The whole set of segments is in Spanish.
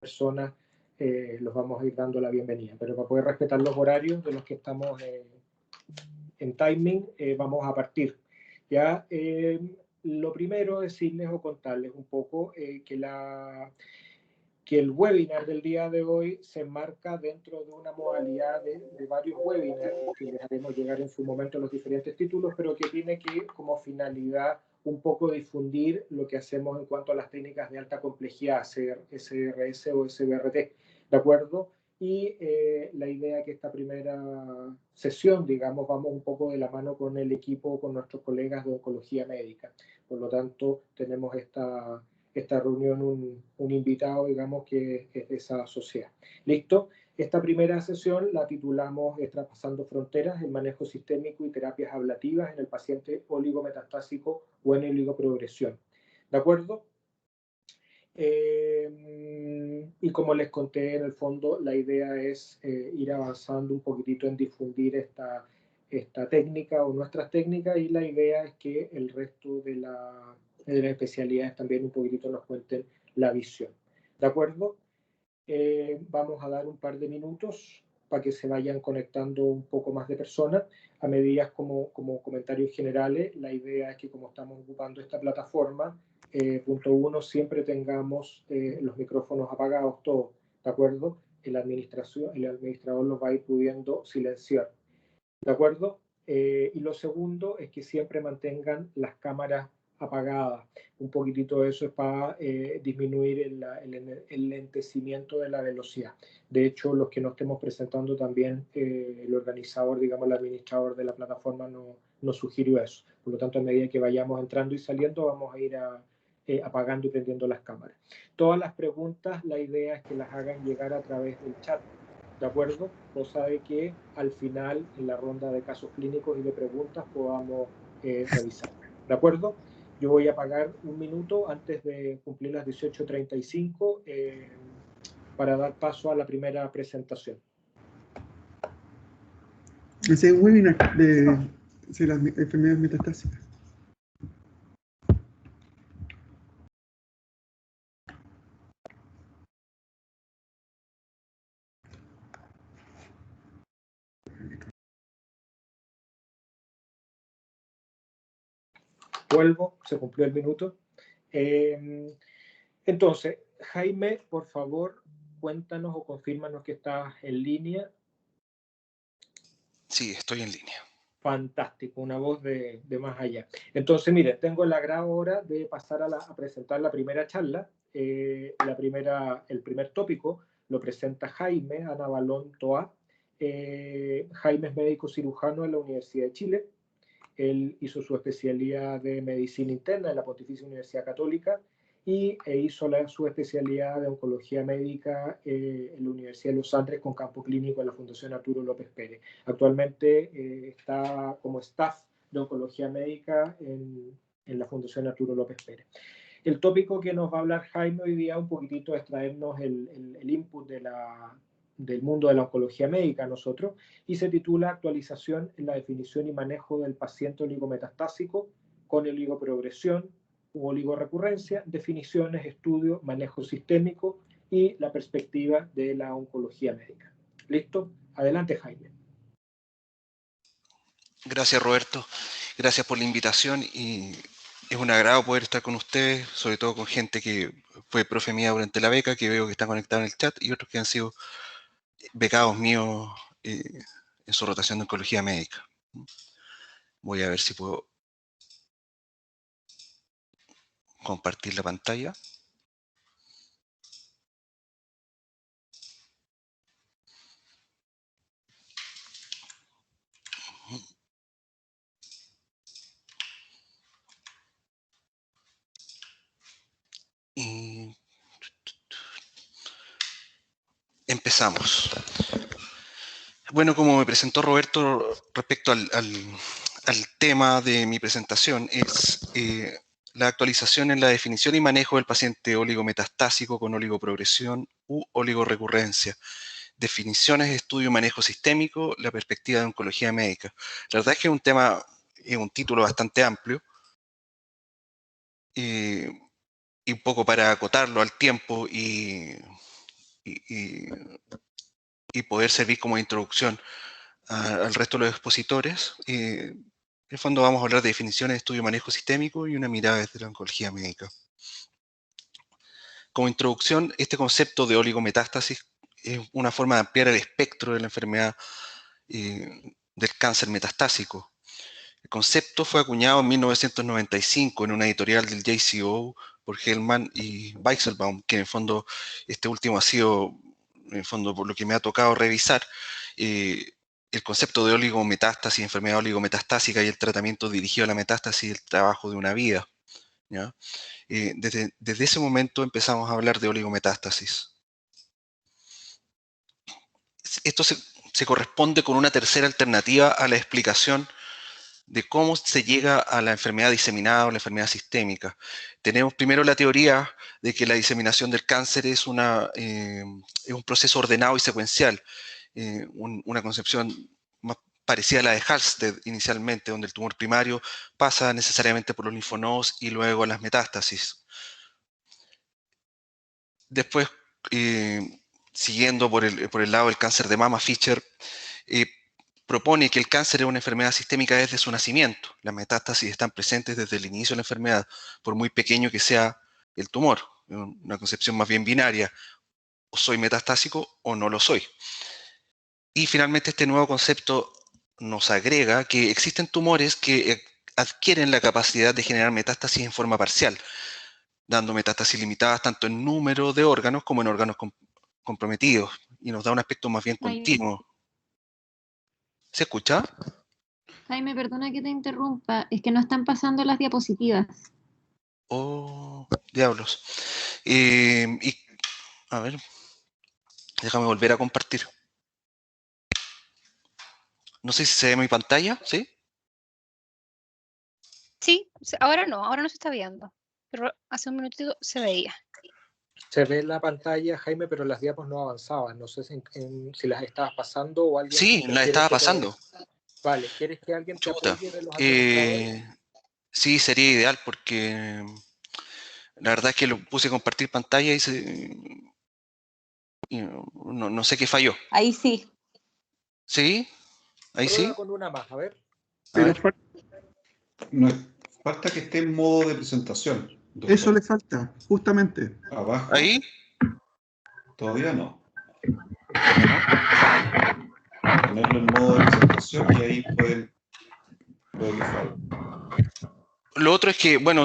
personas los vamos a ir dando la bienvenida. Pero para poder respetar los horarios de los que estamos en timing, vamos a partir. ¿Ya? Lo primero, decirles o contarles un poco que el webinar del día de hoy se enmarca dentro de una modalidad de varios webinars que les haremos llegar en su momento los diferentes títulos, pero que tiene como finalidad un poco difundir lo que hacemos en cuanto a las técnicas de alta complejidad, SRS o SBRT, ¿de acuerdo? Y la idea es que esta primera sesión, digamos, vamos un poco de la mano con el equipo, con nuestros colegas de oncología médica. Por lo tanto, tenemos esta reunión un invitado, digamos, que es de esa sociedad. ¿Listo? Esta primera sesión la titulamos Traspasando fronteras, el manejo sistémico y terapias ablativas en el paciente oligometastásico o en oligoprogresión. ¿De acuerdo? Y como les conté, en el fondo, la idea es ir avanzando un poquitito en difundir esta técnica o nuestras técnicas, y la idea es que el resto de las especialidades también un poquitito nos cuenten la visión. ¿De acuerdo? Vamos a dar un par de minutos para que se vayan conectando un poco más de personas. A medida como comentarios generales, la idea es que como estamos ocupando esta plataforma, punto 1, siempre tengamos los micrófonos apagados todos, ¿de acuerdo? El administrador los va a ir pudiendo silenciar, ¿de acuerdo? Y lo segundo es que siempre mantengan las cámaras apagadas. Un poquitito eso es para disminuir el lentecimiento de la velocidad. De hecho, los que no estemos presentando también, el organizador, digamos, el administrador de la plataforma nos sugirió eso. Por lo tanto, a medida que vayamos entrando y saliendo, vamos a ir apagando y prendiendo las cámaras. Todas las preguntas, la idea es que las hagan llegar a través del chat, ¿de acuerdo? Cosa de que al final, en la ronda de casos clínicos y de preguntas, podamos revisar. ¿De acuerdo? Yo voy a apagar un minuto antes de cumplir las 18:35 para dar paso a la primera presentación. Ese es un webinar de las enfermedades metastásicas. Vuelvo, se cumplió el minuto. Entonces, Jaime, por favor, cuéntanos o confírmanos que estás en línea. Sí, estoy en línea. Fantástico, una voz de más allá. Entonces, mire, tengo el agrado ahora de pasar a presentar la primera charla. El primer tópico lo presenta Jaime Ana Balón Toá. Jaime es médico cirujano en la Universidad de Chile. Él hizo su especialidad de medicina interna en la Pontificia Universidad Católica y hizo su especialidad de oncología médica en la Universidad de Los Andes con campo clínico en la Fundación Arturo López Pérez. Actualmente está como staff de oncología médica en la Fundación Arturo López Pérez. El tópico que nos va a hablar Jaime hoy día un poquitito es traernos el input del mundo de la oncología médica a nosotros, y se titula Actualización en la definición y manejo del paciente oligometastásico con oligoprogresión u oligorrecurrencia, definiciones, estudio, manejo sistémico y la perspectiva de la oncología médica. ¿Listo? Adelante, Jaime. Gracias, Roberto. Gracias por la invitación y es un agrado poder estar con ustedes, sobre todo con gente que fue profe mía durante la beca, que veo que está conectada en el chat, y otros que han sido becados míos en su rotación de oncología médica. Voy a ver si puedo compartir la pantalla. Y empezamos. Bueno, como me presentó Roberto respecto al tema de mi presentación, es la actualización en la definición y manejo del paciente oligometastásico con oligoprogresión u oligorrecurrencia. Definiciones, estudio y manejo sistémico, la perspectiva de oncología médica. La verdad es que es un tema, es un título bastante amplio, y un poco para acotarlo al tiempo y y poder servir como introducción al resto de los expositores. En el fondo vamos a hablar de definiciones, estudio y manejo sistémico y una mirada desde la oncología médica. Como introducción, este concepto de oligometástasis es una forma de ampliar el espectro de la enfermedad del cáncer metastásico. El concepto fue acuñado en 1995 en una editorial del JCO por Hellman y Weizelbaum, que en el fondo este último ha sido, en el fondo por lo que me ha tocado revisar, el concepto de oligometástasis, enfermedad oligometastásica y el tratamiento dirigido a la metástasis y el trabajo de una vida, ¿ya? Desde ese momento empezamos a hablar de oligometástasis. Esto se corresponde con una tercera alternativa a la explicación de cómo se llega a la enfermedad diseminada o la enfermedad sistémica. Tenemos primero la teoría de que la diseminación del cáncer es un proceso ordenado y secuencial, una concepción más parecida a la de Halsted inicialmente, donde el tumor primario pasa necesariamente por los linfonodos y luego a las metástasis. Después, siguiendo por el lado del cáncer de mama, Fischer propone que el cáncer es una enfermedad sistémica desde su nacimiento. Las metástasis están presentes desde el inicio de la enfermedad, por muy pequeño que sea el tumor. Una concepción más bien binaria, o soy metastásico o no lo soy. Y finalmente este nuevo concepto nos agrega que existen tumores que adquieren la capacidad de generar metástasis en forma parcial, dando metástasis limitadas tanto en número de órganos como en órganos comprometidos, y nos da un aspecto más bien continuo. ¿Se escucha? Jaime, perdona que te interrumpa, es que no están pasando las diapositivas. Oh, diablos. A ver, déjame volver a compartir. No sé si se ve mi pantalla, ¿sí? Sí, ahora no se está viendo, pero hace un minutito se veía. Se ve la pantalla, Jaime, pero las diapos no avanzaban. No sé si las estabas pasando o alguien... Sí, las estaba pasando. Vale, ¿quieres que alguien te Chuta. apoye de los administradores? Sí, sería ideal porque la verdad es que lo puse a compartir pantalla y no sé qué falló. Ahí sí. ¿Sí? Ahí Prueba sí. con una más, a ver. Pero Falta que esté en modo de presentación. Doctor. eso le falta, justamente. Abajo. ¿Ahí? Todavía no. Ponerlo en modo de presentación y ahí puede que falle. Lo otro es que, bueno,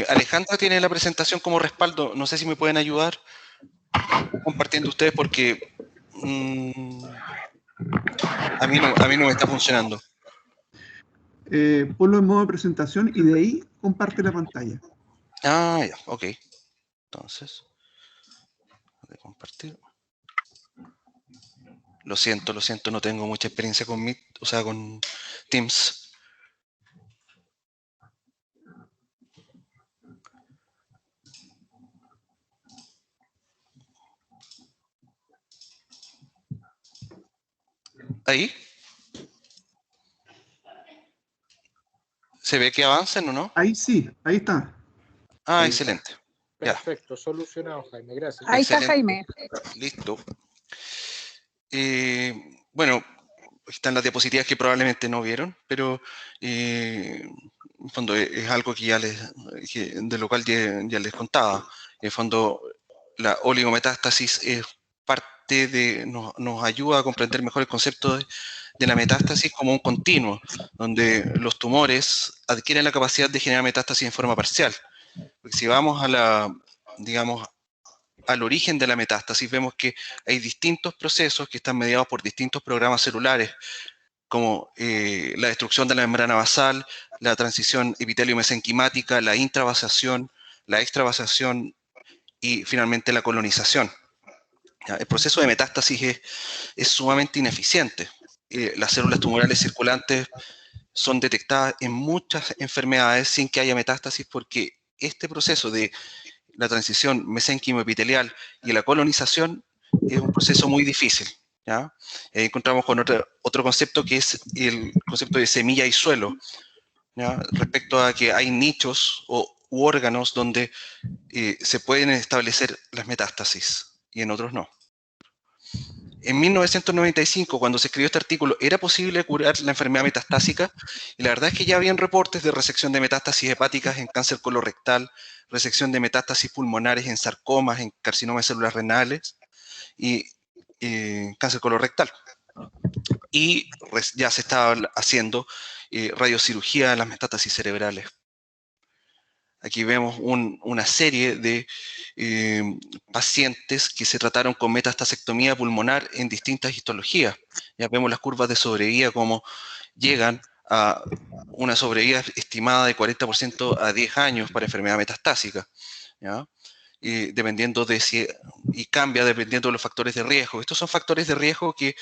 Alejandra tiene la presentación como respaldo. No sé si me pueden ayudar compartiendo ustedes porque a mí no me está funcionando. Ponlo en modo de presentación y de ahí comparte la pantalla. Ah, ya, ok. Entonces, voy a compartir. Lo siento, no tengo mucha experiencia con Meet, o sea, con Teams. ¿Ahí? ¿Se ve que avancen o no? Ahí sí, ahí está. Ah, Ahí excelente. Perfecto, solucionado, Jaime, gracias. Ahí Excelente. está Jaime. Listo. Bueno, están las diapositivas que probablemente no vieron, pero en el fondo es algo que de lo cual ya les contaba. En el fondo, la oligometástasis es parte nos ayuda a comprender mejor el concepto de la metástasis como un continuo, donde los tumores adquieren la capacidad de generar metástasis en forma parcial. Porque si vamos digamos, al origen de la metástasis, vemos que hay distintos procesos que están mediados por distintos programas celulares, como la destrucción de la membrana basal, la transición epitelio-mesenquimática, la intravasación, la extravasación y finalmente la colonización. ¿Ya? El proceso de metástasis es sumamente ineficiente. Las células tumorales circulantes son detectadas en muchas enfermedades sin que haya metástasis porque este proceso de la transición mesenquimoepitelial y la colonización es un proceso muy difícil. ¿Ya? Encontramos con otro concepto que es el concepto de semilla y suelo, ¿ya? Respecto a que hay nichos u órganos donde se pueden establecer las metástasis y en otros no. En 1995, cuando se escribió este artículo, ¿era posible curar la enfermedad metastásica? Y la verdad es que ya habían reportes de resección de metástasis hepáticas en cáncer colorectal, resección de metástasis pulmonares en sarcomas, en carcinoma de células renales y cáncer colorectal. Y ya se estaba haciendo radiocirugía de las metástasis cerebrales. Aquí vemos una serie de pacientes que se trataron con metastasectomía pulmonar en distintas histologías. Ya vemos las curvas de sobrevida como llegan a una sobrevida estimada de 40% a 10 años para enfermedad metastásica, ¿ya? Y dependiendo de y cambia dependiendo de los factores de riesgo. Estos son factores de riesgo que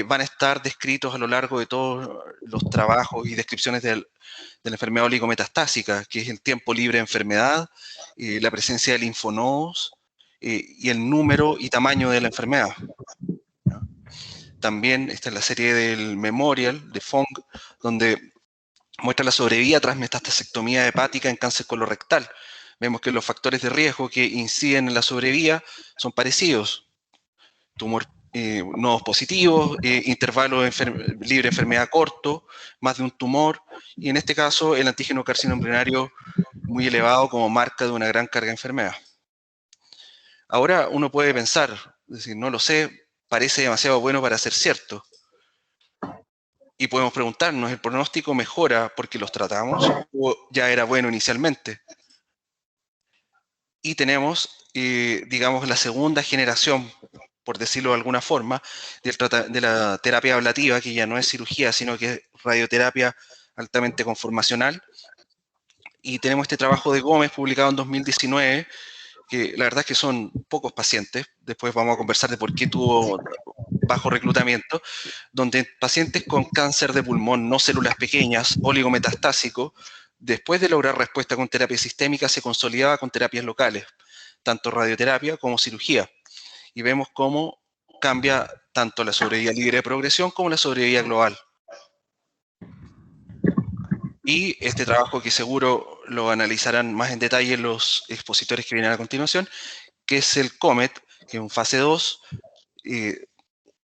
van a estar descritos a lo largo de todos los trabajos y descripciones de la enfermedad oligometastásica, que es el tiempo libre de enfermedad, la presencia de linfonodos y el número y tamaño de la enfermedad, ¿no? También está la serie del Memorial, de Fong, donde muestra la sobrevida tras metastasectomía hepática en cáncer colorectal. Vemos que los factores de riesgo que inciden en la sobrevida son parecidos. Tumor nodos positivos, intervalo libre de enfermedad corto, más de un tumor, y en este caso el antígeno carcinoma embrionario muy elevado como marca de una gran carga de enfermedad. Ahora uno puede pensar, es decir, no lo sé, parece demasiado bueno para ser cierto. Y podemos preguntarnos, ¿el pronóstico mejora porque los tratamos o ya era bueno inicialmente? Y tenemos, digamos, la segunda generación, por decirlo de alguna forma, de la terapia ablativa, que ya no es cirugía, sino que es radioterapia altamente conformacional. Y tenemos este trabajo de Gómez, publicado en 2019, que la verdad es que son pocos pacientes, después vamos a conversar de por qué tuvo bajo reclutamiento, donde pacientes con cáncer de pulmón, no células pequeñas, oligometastásico, después de lograr respuesta con terapia sistémica, se consolidaba con terapias locales, tanto radioterapia como cirugía. Y vemos cómo cambia tanto la sobrevida libre de progresión como la sobrevida global. Y este trabajo, que seguro lo analizarán más en detalle los expositores que vienen a continuación, que es el COMET, que es un fase 2,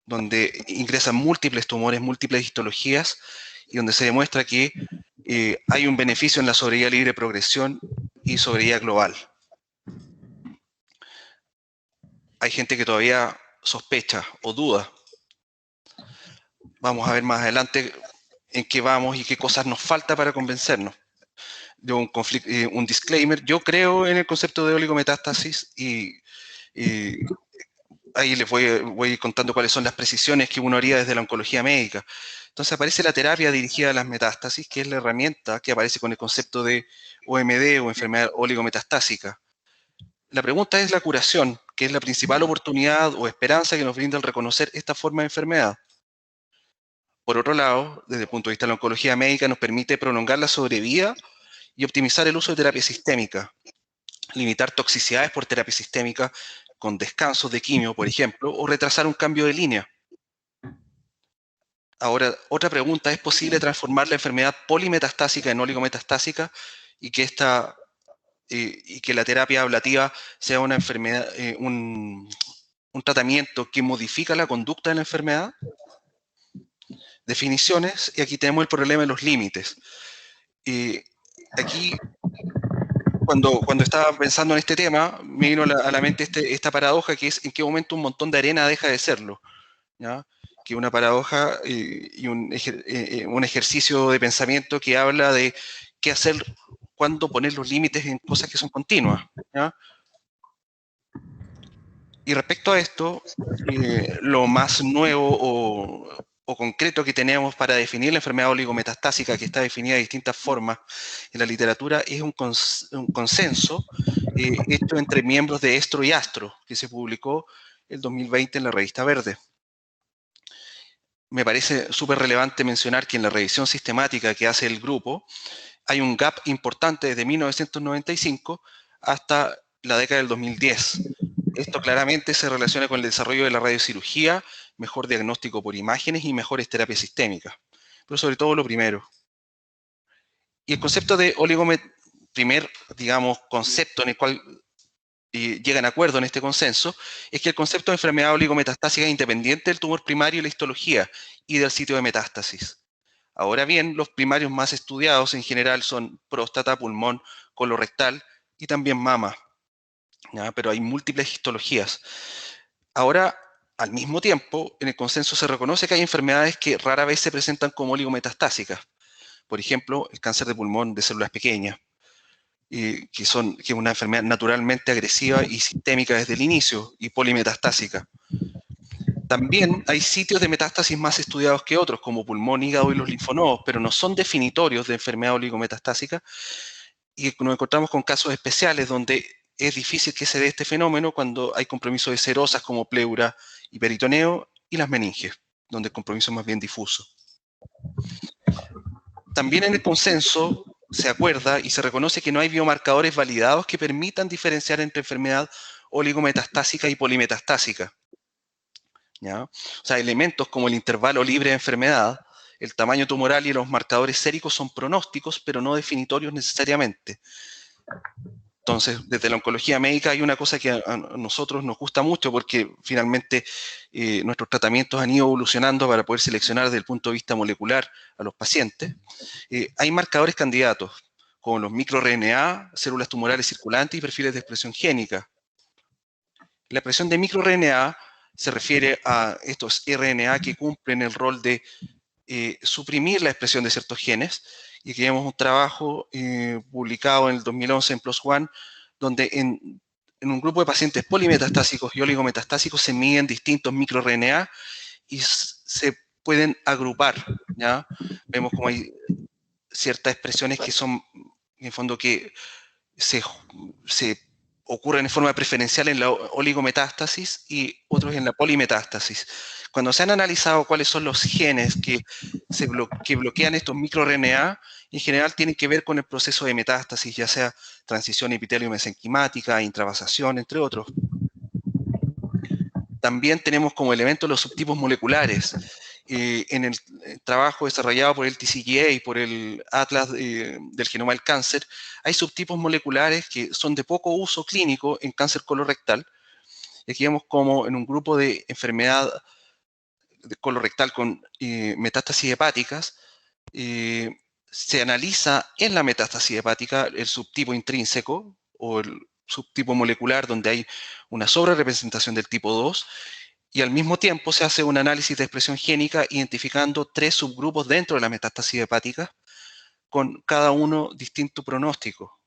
donde ingresan múltiples tumores, múltiples histologías, y donde se demuestra que hay un beneficio en la sobrevida libre de progresión y sobrevida global. Hay gente que todavía sospecha o duda. Vamos a ver más adelante en qué vamos y qué cosas nos falta para convencernos. De un disclaimer, yo creo en el concepto de oligometástasis y ahí les voy contando cuáles son las precisiones que uno haría desde la oncología médica. Entonces aparece la terapia dirigida a las metástasis, que es la herramienta que aparece con el concepto de OMD o enfermedad oligometastásica. La pregunta es la curación, que es la principal oportunidad o esperanza que nos brinda el reconocer esta forma de enfermedad. Por otro lado, desde el punto de vista de la oncología médica, nos permite prolongar la sobrevida y optimizar el uso de terapia sistémica, limitar toxicidades por terapia sistémica con descansos de quimio, por ejemplo, o retrasar un cambio de línea. Ahora, otra pregunta, ¿es posible transformar la enfermedad polimetastásica en oligometastásica y que la terapia ablativa sea una enfermedad, un tratamiento que modifica la conducta de la enfermedad? Definiciones, y aquí tenemos el problema de los límites. Aquí, cuando estaba pensando en este tema, me vino a la mente esta paradoja, que es en qué momento un montón de arena deja de serlo, ¿ya? Que una paradoja y un ejercicio de pensamiento que habla de qué hacer, cuándo poner los límites en cosas que son continuas, ¿ya? Y respecto a esto, lo más nuevo o concreto que tenemos para definir la enfermedad oligometastásica, que está definida de distintas formas en la literatura, es un consenso hecho entre miembros de ESTRO y ASTRO, que se publicó el 2020 en la revista Verde. Me parece súper relevante mencionar que en la revisión sistemática que hace el grupo hay un gap importante desde 1995 hasta la década del 2010. Esto claramente se relaciona con el desarrollo de la radiocirugía, mejor diagnóstico por imágenes y mejores terapias sistémicas, pero sobre todo lo primero. Y el concepto de primer, digamos, concepto en el cual llegan a acuerdo en este consenso, es que el concepto de enfermedad oligometastásica es independiente del tumor primario y la histología y del sitio de metástasis. Ahora bien, los primarios más estudiados en general son próstata, pulmón, colorectal y también mama, ¿ya? Pero hay múltiples histologías. Ahora, al mismo tiempo, en el consenso se reconoce que hay enfermedades que rara vez se presentan como oligometastásicas. Por ejemplo, el cáncer de pulmón de células pequeñas, que es una enfermedad naturalmente agresiva y sistémica desde el inicio y polimetastásica. También hay sitios de metástasis más estudiados que otros, como pulmón, hígado y los linfonodos, pero no son definitorios de enfermedad oligometastásica, y nos encontramos con casos especiales donde es difícil que se dé este fenómeno cuando hay compromiso de serosas como pleura y peritoneo y las meninges, donde el compromiso es más bien difuso. También en el consenso se acuerda y se reconoce que no hay biomarcadores validados que permitan diferenciar entre enfermedad oligometastásica y polimetastásica, ¿ya? O sea, elementos como el intervalo libre de enfermedad, el tamaño tumoral y los marcadores séricos son pronósticos, pero no definitorios necesariamente. Entonces, desde la oncología médica hay una cosa que a nosotros nos gusta mucho porque finalmente nuestros tratamientos han ido evolucionando para poder seleccionar desde el punto de vista molecular a los pacientes. Hay marcadores candidatos, como los microRNA, células tumorales circulantes y perfiles de expresión génica. La expresión de microRNA se refiere a estos RNA que cumplen el rol de suprimir la expresión de ciertos genes, y aquí vemos un trabajo publicado en el 2011 en PLOS ONE, donde en un grupo de pacientes polimetastásicos y oligometastásicos se miden distintos microRNA y se pueden agrupar, ¿ya? Vemos como hay ciertas expresiones que son, en el fondo, que se ocurren en forma preferencial en la oligometástasis y otros en la polimetástasis. Cuando se han analizado cuáles son los genes que bloquean estos microRNA, en general tienen que ver con el proceso de metástasis, ya sea transición epitelio-mesenquimática, intravasación, entre otros. También tenemos como elemento los subtipos moleculares. En el trabajo desarrollado por el TCGA y por el Atlas del Genoma del Cáncer, hay subtipos moleculares que son de poco uso clínico en cáncer colorectal. Y aquí vemos como en un grupo de enfermedad colorectal con metástasis hepáticas, se analiza en la metástasis hepática el subtipo intrínseco o el subtipo molecular donde hay una sobrerepresentación del tipo 2, y al mismo tiempo se hace un análisis de expresión génica identificando 3 subgrupos dentro de la metástasis hepática, con cada uno distinto pronóstico,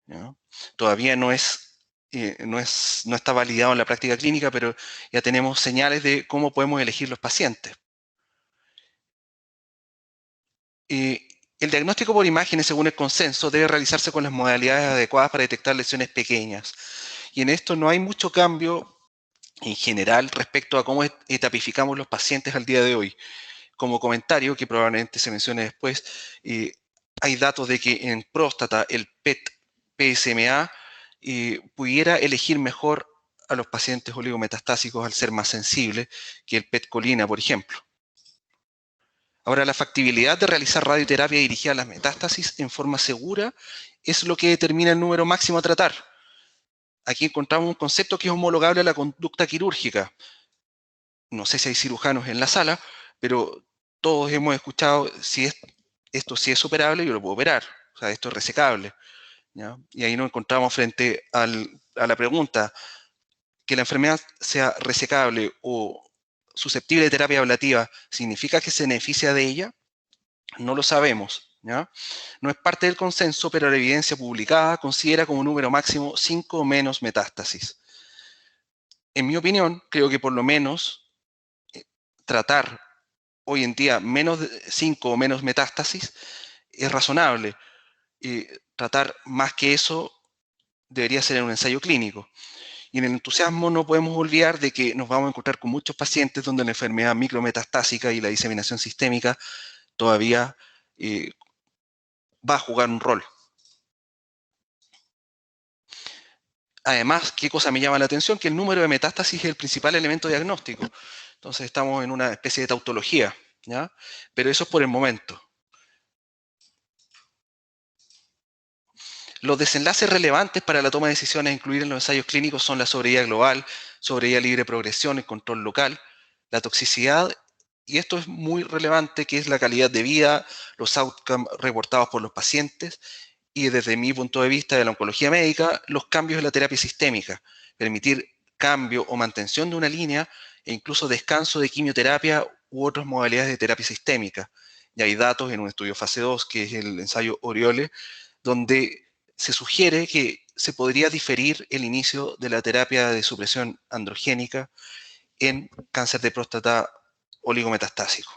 ¿ya? Todavía no está validado en la práctica clínica, pero ya tenemos señales de cómo podemos elegir los pacientes. El diagnóstico por imágenes, según el consenso, debe realizarse con las modalidades adecuadas para detectar lesiones pequeñas. Y en esto no hay mucho cambio en general respecto a cómo etapificamos los pacientes al día de hoy. Como comentario, que probablemente se mencione después, hay datos de que en próstata el PET-PSMA pudiera elegir mejor a los pacientes oligometastásicos al ser más sensible que el PET-colina, por ejemplo. Ahora, la factibilidad de realizar radioterapia dirigida a las metástasis en forma segura es lo que determina el número máximo a tratar. Aquí encontramos un concepto que es homologable a la conducta quirúrgica. No sé si hay cirujanos en la sala, pero todos hemos escuchado, esto sí es operable, yo lo puedo operar. O sea, esto es resecable, ¿ya? Y ahí nos encontramos frente a la pregunta, que la enfermedad sea resecable o susceptible de terapia ablativa, ¿significa que se beneficia de ella? No lo sabemos, ¿ya? No es parte del consenso, pero la evidencia publicada considera como número máximo 5 o menos metástasis. En mi opinión, creo que por lo menos tratar hoy en día menos de 5 o menos metástasis es razonable. Tratar más que eso debería ser en un ensayo clínico. Y en el entusiasmo no podemos olvidar de que nos vamos a encontrar con muchos pacientes donde la enfermedad micrometastásica y la diseminación sistémica todavía va a jugar un rol. Además, ¿qué cosa me llama la atención? Que el número de metástasis es el principal elemento diagnóstico. Entonces estamos en una especie de tautología, ¿ya? Pero eso es por el momento. Los desenlaces relevantes para la toma de decisiones a incluir en los ensayos clínicos son la sobrevida global, sobrevida libre de progresión, el control local, la toxicidad, y esto es muy relevante, que es la calidad de vida, los outcomes reportados por los pacientes, y desde mi punto de vista de la oncología médica, los cambios en la terapia sistémica, permitir cambio o mantención de una línea e incluso descanso de quimioterapia u otras modalidades de terapia sistémica. Y hay datos en un estudio fase 2, que es el ensayo Oriole, donde se sugiere que se podría diferir el inicio de la terapia de supresión androgénica en cáncer de próstata oligometastásico.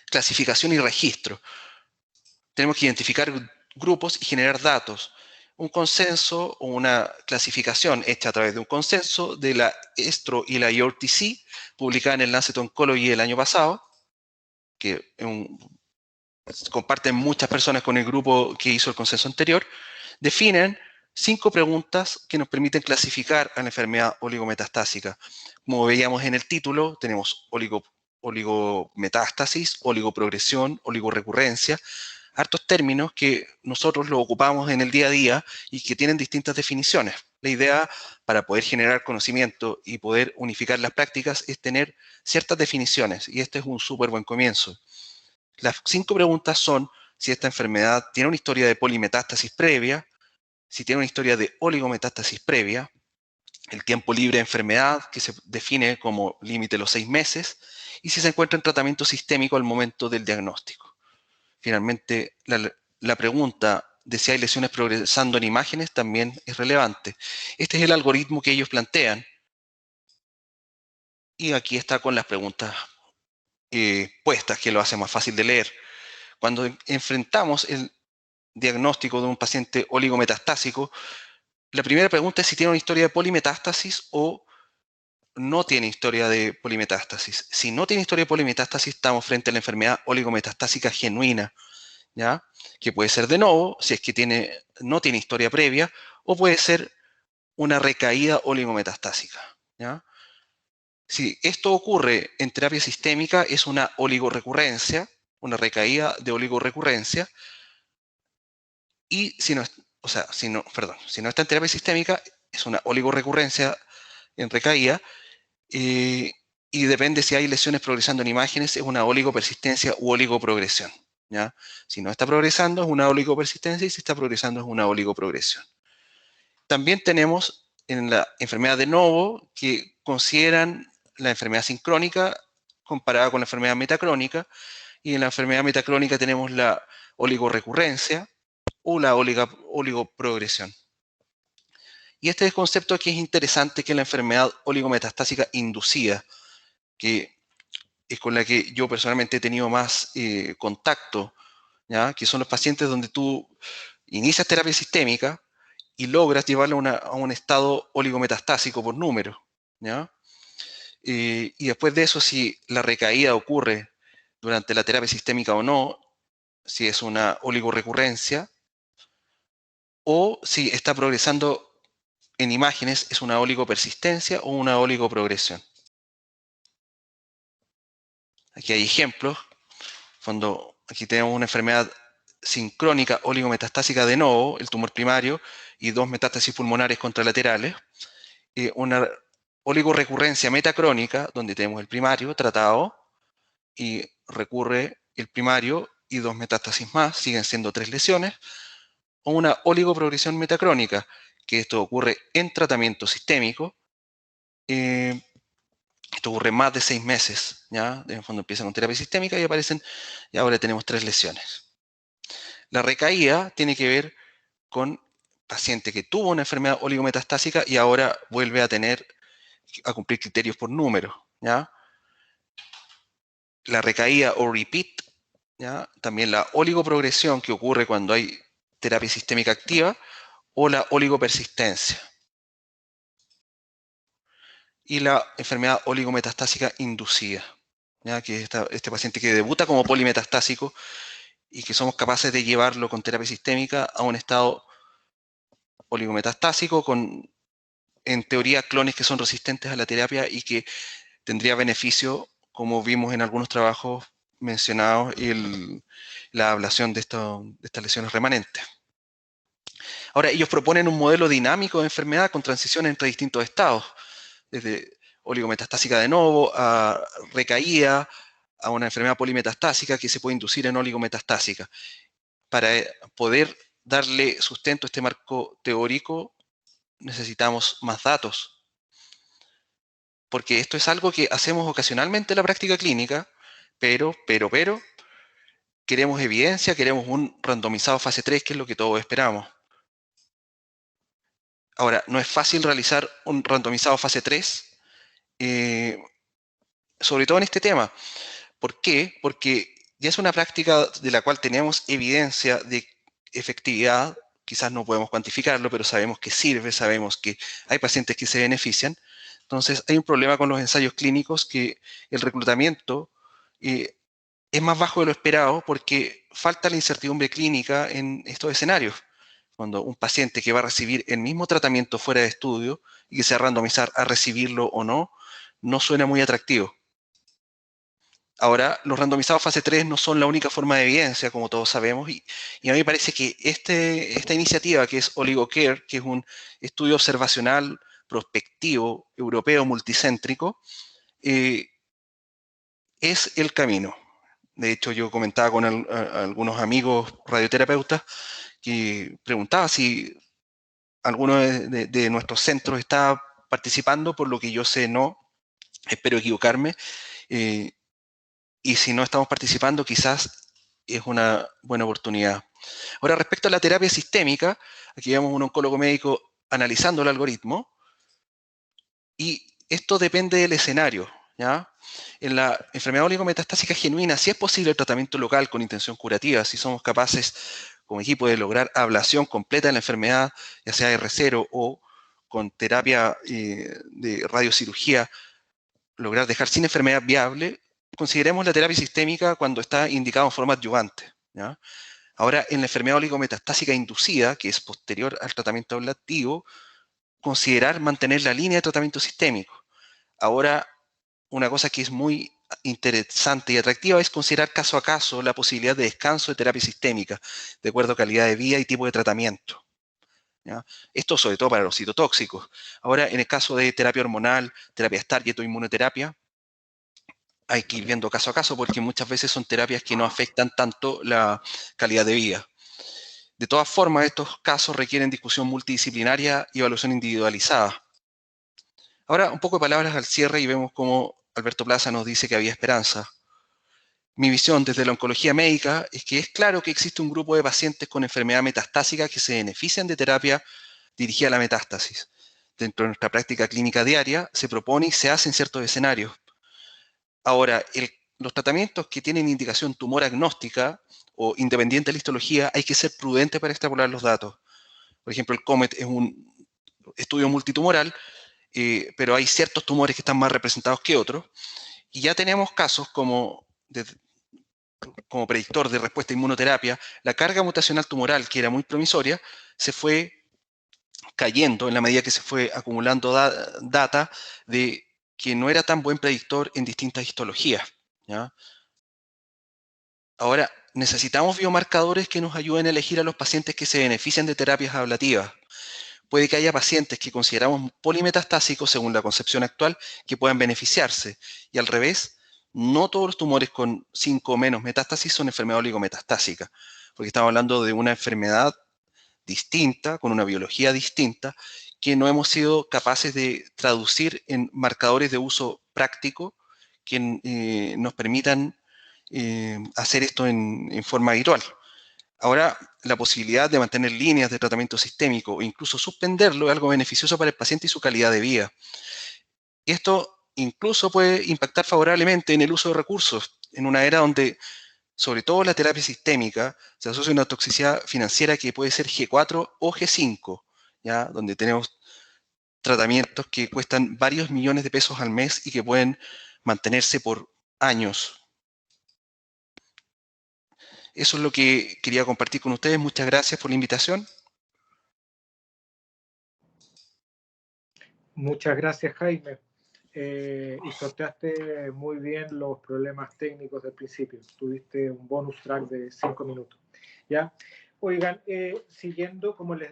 Clasificación y registro. Tenemos que identificar grupos y generar datos. Un consenso o una clasificación hecha a través de un consenso de la ESTRO y la EORTC, publicada en el Lancet Oncology el año pasado, que comparten muchas personas con el grupo que hizo el consenso anterior, definen 5 preguntas que nos permiten clasificar a la enfermedad oligometastásica. Como veíamos en el título, tenemos oligometástasis, oligoprogresión, oligorrecurrencia, hartos términos que nosotros los ocupamos en el día a día y que tienen distintas definiciones. La idea para poder generar conocimiento y poder unificar las prácticas es tener ciertas definiciones, y este es un súper buen comienzo. Las 5 preguntas son si esta enfermedad tiene una historia de polimetástasis previa, si tiene una historia de oligometástasis previa, el tiempo libre de enfermedad, que se define como límite los 6 meses, y si se encuentra en tratamiento sistémico al momento del diagnóstico. Finalmente, la pregunta de si hay lesiones progresando en imágenes también es relevante. Este es el algoritmo que ellos plantean, y aquí está con las preguntas puestas, que lo hace más fácil de leer. Cuando enfrentamos el diagnóstico de un paciente oligometastásico, la primera pregunta es si tiene una historia de polimetástasis o no tiene historia de polimetástasis. Si no tiene historia de polimetástasis, estamos frente a la enfermedad oligometastásica genuina, ¿ya? Que puede ser de nuevo, si es que no tiene historia previa, o puede ser una recaída oligometastásica, ¿ya? Si esto ocurre en terapia sistémica, es una oligorrecurrencia, una recaída de oligorrecurrencia, y si no está en terapia sistémica, es una oligorrecurrencia en recaída, y depende si hay lesiones progresando en imágenes, es una oligopersistencia u oligoprogresión, ¿ya? Si no está progresando, es una oligopersistencia, y si está progresando, es una oligoprogresión. También tenemos en la enfermedad de novo, que consideran la enfermedad sincrónica comparada con la enfermedad metacrónica, y en la enfermedad metacrónica tenemos la oligorrecurrencia o la oligoprogresión. Y este es el concepto que es interesante, que es la enfermedad oligometastásica inducida, que es con la que yo personalmente he tenido más contacto, ¿ya? Que son los pacientes donde tú inicias terapia sistémica y logras llevarlo a un estado oligometastásico por número, ¿ya? Y después de eso, si la recaída ocurre durante la terapia sistémica o no, si es una oligorrecurrencia, o si está progresando en imágenes, es una oligopersistencia o una oligoprogresión. Aquí hay ejemplos. Cuando aquí tenemos una enfermedad sincrónica oligometastásica de novo, el tumor primario, y 2 metástasis pulmonares contralaterales. Una oligorrecurrencia metacrónica, donde tenemos el primario tratado, y recurre el primario y 2 metástasis más, siguen siendo 3 lesiones. O una oligoprogresión metacrónica, que esto ocurre en tratamiento sistémico. Esto ocurre más de 6 meses, ¿ya? En el fondo empieza con terapia sistémica y aparecen, y ahora tenemos 3 lesiones. La recaída tiene que ver con paciente que tuvo una enfermedad oligometastásica y ahora vuelve a cumplir criterios por número, ¿ya? La recaída o repeat, ¿ya? También la oligoprogresión, que ocurre cuando hay terapia sistémica activa, o la oligopersistencia. Y la enfermedad oligometastásica inducida, ¿ya? Que es este paciente que debuta como polimetastásico y que somos capaces de llevarlo con terapia sistémica a un estado oligometastásico con, en teoría, clones que son resistentes a la terapia y que tendría beneficio, como vimos en algunos trabajos mencionados, la ablación de estas lesiones remanentes. Ahora, ellos proponen un modelo dinámico de enfermedad con transición entre distintos estados, desde oligometastásica de novo a recaída, a una enfermedad polimetastásica que se puede inducir en oligometastásica. Para poder darle sustento a este marco teórico, necesitamos más datos, porque esto es algo que hacemos ocasionalmente en la práctica clínica, pero, queremos evidencia, queremos un randomizado fase 3, que es lo que todos esperamos. Ahora, no es fácil realizar un randomizado fase 3, sobre todo en este tema. ¿Por qué? Porque ya es una práctica de la cual tenemos evidencia de efectividad, quizás no podemos cuantificarlo, pero sabemos que sirve, sabemos que hay pacientes que se benefician. Entonces, hay un problema con los ensayos clínicos, que el reclutamiento es más bajo de lo esperado porque falta la incertidumbre clínica en estos escenarios. Cuando un paciente que va a recibir el mismo tratamiento fuera de estudio y que se va a randomizar a recibirlo o no, no suena muy atractivo. Ahora, los randomizados fase 3 no son la única forma de evidencia, como todos sabemos, y a mí me parece que esta iniciativa, que es OligoCare, que es un estudio observacional prospectivo europeo multicéntrico, es el camino. De hecho, yo comentaba con algunos amigos radioterapeutas que preguntaba si alguno de nuestros centros está participando. Por lo que yo sé, no. Espero equivocarme. Y si no estamos participando, quizás es una buena oportunidad. Ahora, respecto a la terapia sistémica, aquí vemos un oncólogo médico analizando el algoritmo, y esto depende del escenario, ¿ya? En la enfermedad oligometastásica genuina, sí es posible el tratamiento local con intención curativa, si somos capaces como equipo de lograr ablación completa de la enfermedad, ya sea R0 o con terapia de radiocirugía, lograr dejar sin enfermedad viable. Consideremos la terapia sistémica cuando está indicada en forma adyuvante, ¿ya? Ahora, en la enfermedad oligometastásica inducida, que es posterior al tratamiento ablativo, considerar mantener la línea de tratamiento sistémico. Ahora, una cosa que es muy interesante y atractiva es considerar caso a caso la posibilidad de descanso de terapia sistémica, de acuerdo a calidad de vida y tipo de tratamiento, ¿ya? Esto sobre todo para los citotóxicos. Ahora, en el caso de terapia hormonal, terapia target o inmunoterapia, hay que ir viendo caso a caso, porque muchas veces son terapias que no afectan tanto la calidad de vida. De todas formas, estos casos requieren discusión multidisciplinaria y evaluación individualizada. Ahora, un poco de palabras al cierre, y vemos cómo Alberto Plaza nos dice que había esperanza. Mi visión desde la oncología médica es que es claro que existe un grupo de pacientes con enfermedad metastásica que se benefician de terapia dirigida a la metástasis. Dentro de nuestra práctica clínica diaria, se propone y se hace en ciertos escenarios. Ahora, los tratamientos que tienen indicación tumor agnóstica o independiente de la histología, hay que ser prudentes para extrapolar los datos. Por ejemplo, el COMET es un estudio multitumoral, pero hay ciertos tumores que están más representados que otros. Y ya tenemos casos como predictor de respuesta a inmunoterapia, la carga mutacional tumoral, que era muy promisoria, se fue cayendo en la medida que se fue acumulando data de que no era tan buen predictor en distintas histologías, ¿ya? Ahora, necesitamos biomarcadores que nos ayuden a elegir a los pacientes que se benefician de terapias ablativas. Puede que haya pacientes que consideramos polimetastásicos, según la concepción actual, que puedan beneficiarse. Y al revés, no todos los tumores con 5 o menos metástasis son enfermedad oligometastásica, porque estamos hablando de una enfermedad distinta, con una biología distinta, que no hemos sido capaces de traducir en marcadores de uso práctico que nos permitan hacer esto en forma habitual. Ahora, la posibilidad de mantener líneas de tratamiento sistémico o incluso suspenderlo es algo beneficioso para el paciente y su calidad de vida. Y esto incluso puede impactar favorablemente en el uso de recursos, en una era donde, sobre todo la terapia sistémica, se asocia a una toxicidad financiera que puede ser G4 o G5, ¿ya? Donde tenemos tratamientos que cuestan varios millones de pesos al mes y que pueden mantenerse por años. Eso es lo que quería compartir con ustedes. Muchas gracias por la invitación. Muchas gracias, Jaime. Y sorteaste muy bien los problemas técnicos del principio. Tuviste un bonus track de 5 minutos. ¿Ya? Oigan, siguiendo, como les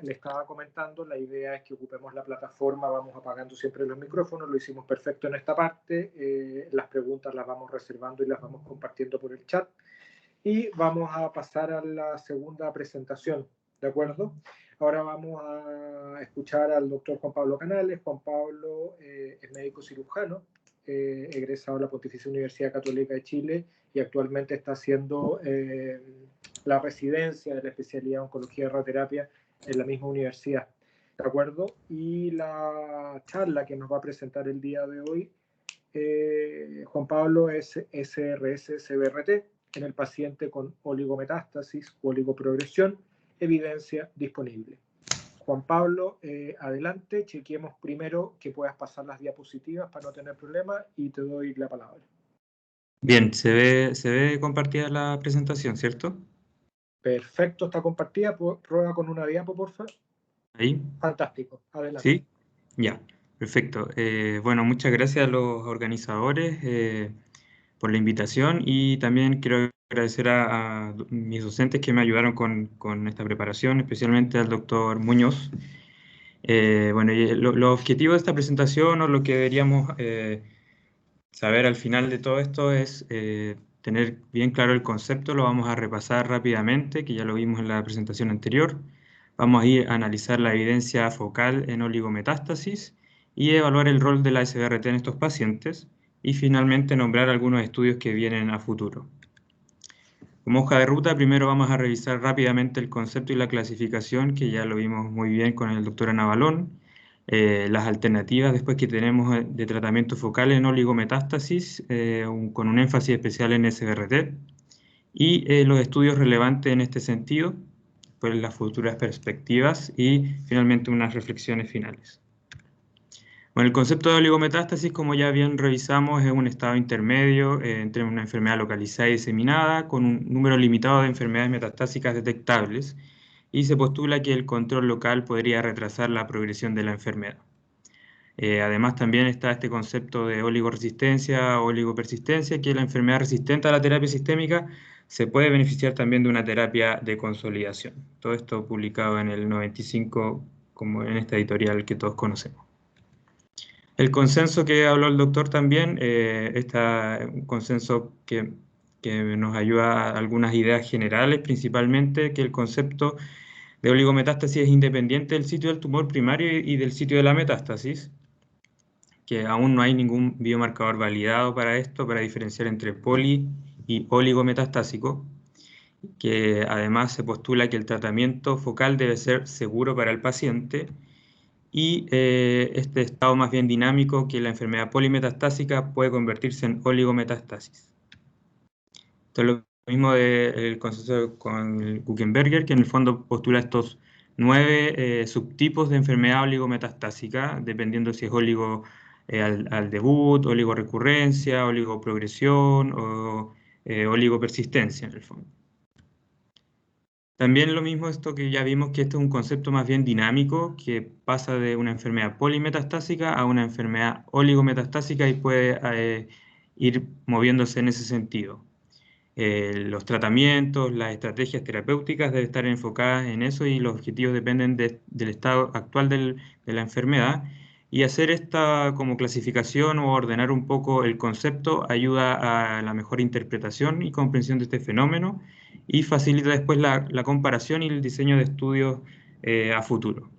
estaba comentando, la idea es que ocupemos la plataforma, vamos apagando siempre los micrófonos, lo hicimos perfecto en esta parte, las preguntas las vamos reservando y las vamos compartiendo por el chat, y vamos a pasar a la segunda presentación, ¿de acuerdo? Ahora vamos a escuchar al doctor Juan Pablo Canales. Juan Pablo es médico cirujano, egresado de la Pontificia Universidad Católica de Chile y actualmente está haciendo la residencia de la especialidad de oncología y radioterapia en la misma universidad, ¿de acuerdo? Y la charla que nos va a presentar el día de hoy, Juan Pablo, es SRS-CBRT en el paciente con oligometástasis o oligoprogresión, evidencia disponible. Juan Pablo, adelante, chequeemos primero que puedas pasar las diapositivas para no tener problemas y te doy la palabra. Bien, se ve compartida la presentación, ¿cierto? Perfecto, está compartida. Prueba con una diapo, por favor. Ahí. Fantástico, adelante. ¿Sí? Ya, perfecto. Bueno, muchas gracias a los organizadores por la invitación y también quiero agradecer a mis docentes que me ayudaron con esta preparación, especialmente al doctor Muñoz. Bueno, y los objetivos de esta presentación o lo que deberíamos saber al final de todo esto es tener bien claro el concepto, lo vamos a repasar rápidamente, que ya lo vimos en la presentación anterior. Vamos a ir a analizar la evidencia focal en oligometástasis y evaluar el rol de la SBRT en estos pacientes y finalmente nombrar algunos estudios que vienen a futuro. Como hoja de ruta, primero vamos a revisar rápidamente el concepto y la clasificación, que ya lo vimos muy bien con el doctor Anabalón, las alternativas después que tenemos de tratamiento focal en oligometástasis, con un énfasis especial en SBRT, y los estudios relevantes en este sentido, pues las futuras perspectivas y finalmente unas reflexiones finales. Bueno, el concepto de oligometástasis, como ya bien revisamos, es un estado intermedio entre una enfermedad localizada y diseminada con un número limitado de enfermedades metastásicas detectables y se postula que el control local podría retrasar la progresión de la enfermedad. Además, también está este concepto de oligoresistencia o oligopersistencia, que la enfermedad resistente a la terapia sistémica se puede beneficiar también de una terapia de consolidación. Todo esto publicado en el 95, como en esta editorial que todos conocemos. El consenso que habló el doctor también, un consenso que nos ayuda a algunas ideas generales, principalmente que el concepto de oligometástasis es independiente del sitio del tumor primario y del sitio de la metástasis, que aún no hay ningún biomarcador validado para esto, para diferenciar entre poli y oligometastásico, que además se postula que el tratamiento focal debe ser seguro para el paciente y este estado más bien dinámico que la enfermedad polimetastásica puede convertirse en oligometástasis. Esto es lo mismo del consenso con el Guckenberger, que en el fondo postula estos 9 subtipos de enfermedad oligometastásica, dependiendo si es oligo al debut, oligorecurrencia, oligoprogresión o oligopersistencia en el fondo. También lo mismo esto que ya vimos, que este es un concepto más bien dinámico, que pasa de una enfermedad polimetastásica a una enfermedad oligometastásica y puede ir moviéndose en ese sentido. Los tratamientos, las estrategias terapéuticas deben estar enfocadas en eso y los objetivos dependen del estado actual de la enfermedad. Y hacer esta como clasificación o ordenar un poco el concepto ayuda a la mejor interpretación y comprensión de este fenómeno y facilita después la comparación y el diseño de estudios a futuro.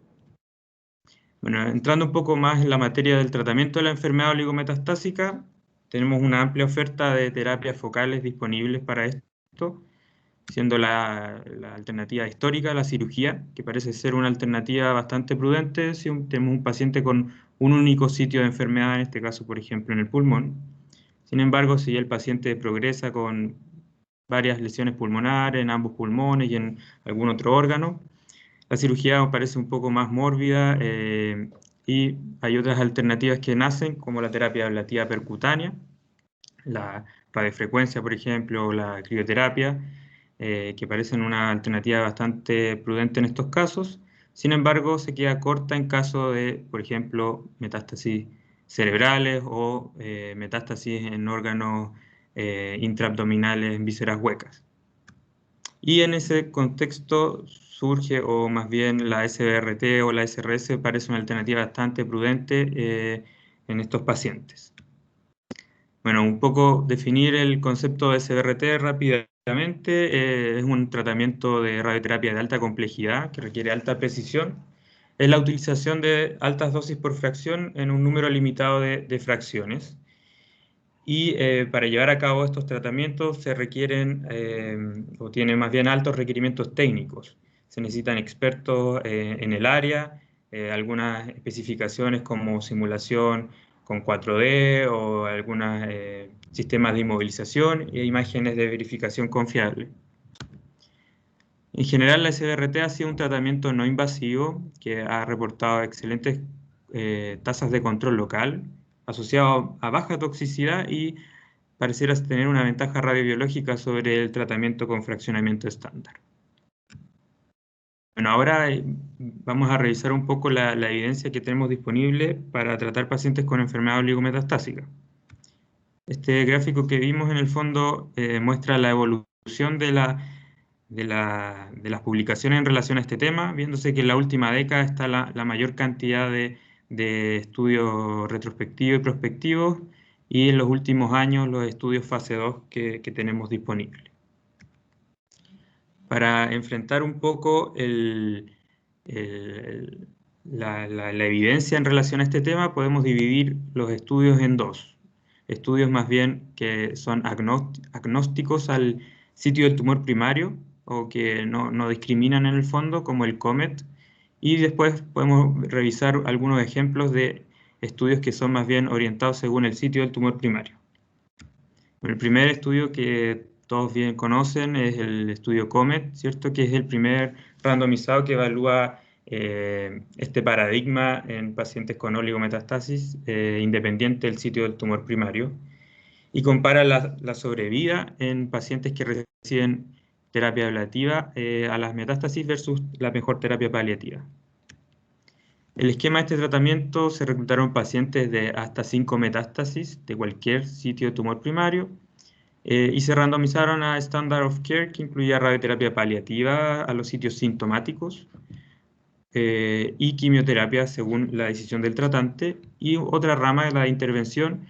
Bueno, entrando un poco más en la materia del tratamiento de la enfermedad oligometastásica, tenemos una amplia oferta de terapias focales disponibles para esto, siendo la alternativa histórica la cirugía, que parece ser una alternativa bastante prudente si tenemos un paciente con un único sitio de enfermedad, en este caso, por ejemplo, en el pulmón. Sin embargo, si el paciente progresa con varias lesiones pulmonares en ambos pulmones y en algún otro órgano, la cirugía parece un poco más mórbida y hay otras alternativas que nacen, como la terapia ablativa percutánea, la radiofrecuencia, por ejemplo, o la crioterapia, que parecen una alternativa bastante prudente en estos casos. Sin embargo, se queda corta en caso de, por ejemplo, metástasis cerebrales o metástasis en órganos intraabdominales en vísceras huecas. Y en ese contexto surge, o más bien la SBRT o la SRS parece una alternativa bastante prudente en estos pacientes. Bueno, un poco definir el concepto de SBRT rápidamente. Es un tratamiento de radioterapia de alta complejidad que requiere alta precisión. Es la utilización de altas dosis por fracción en un número limitado de fracciones. Y para llevar a cabo estos tratamientos se requieren, o tienen más bien altos requerimientos técnicos. Se necesitan expertos en el área, algunas especificaciones como simulación con 4D o algunos sistemas de inmovilización e imágenes de verificación confiable. En general, la SBRT ha sido un tratamiento no invasivo que ha reportado excelentes tasas de control local, asociado a baja toxicidad y pareciera tener una ventaja radiobiológica sobre el tratamiento con fraccionamiento estándar. Bueno, ahora vamos a revisar un poco la evidencia que tenemos disponible para tratar pacientes con enfermedad oligometastásica. Este gráfico que vimos en el fondo muestra la evolución de las publicaciones en relación a este tema, viéndose que en la última década está la mayor cantidad de estudios retrospectivos y prospectivos, y en los últimos años los estudios fase 2 que tenemos disponibles. Para enfrentar un poco la evidencia en relación a este tema, podemos dividir los estudios en dos. Estudios más bien que son agnósticos al sitio del tumor primario, o que no discriminan en el fondo, como el COMET, y después podemos revisar algunos ejemplos de estudios que son más bien orientados según el sitio del tumor primario. El primer estudio que todos bien conocen es el estudio COMET, ¿cierto? Que es el primer randomizado que evalúa este paradigma en pacientes con oligometastasis independiente del sitio del tumor primario, y compara la sobrevida en pacientes que reciben terapia ablativa a las metástasis versus la mejor terapia paliativa. El esquema de este tratamiento: se reclutaron pacientes de hasta 5 metástasis de cualquier sitio de tumor primario y se randomizaron a Standard of Care, que incluía radioterapia paliativa a los sitios sintomáticos y quimioterapia según la decisión del tratante, y otra rama de la intervención,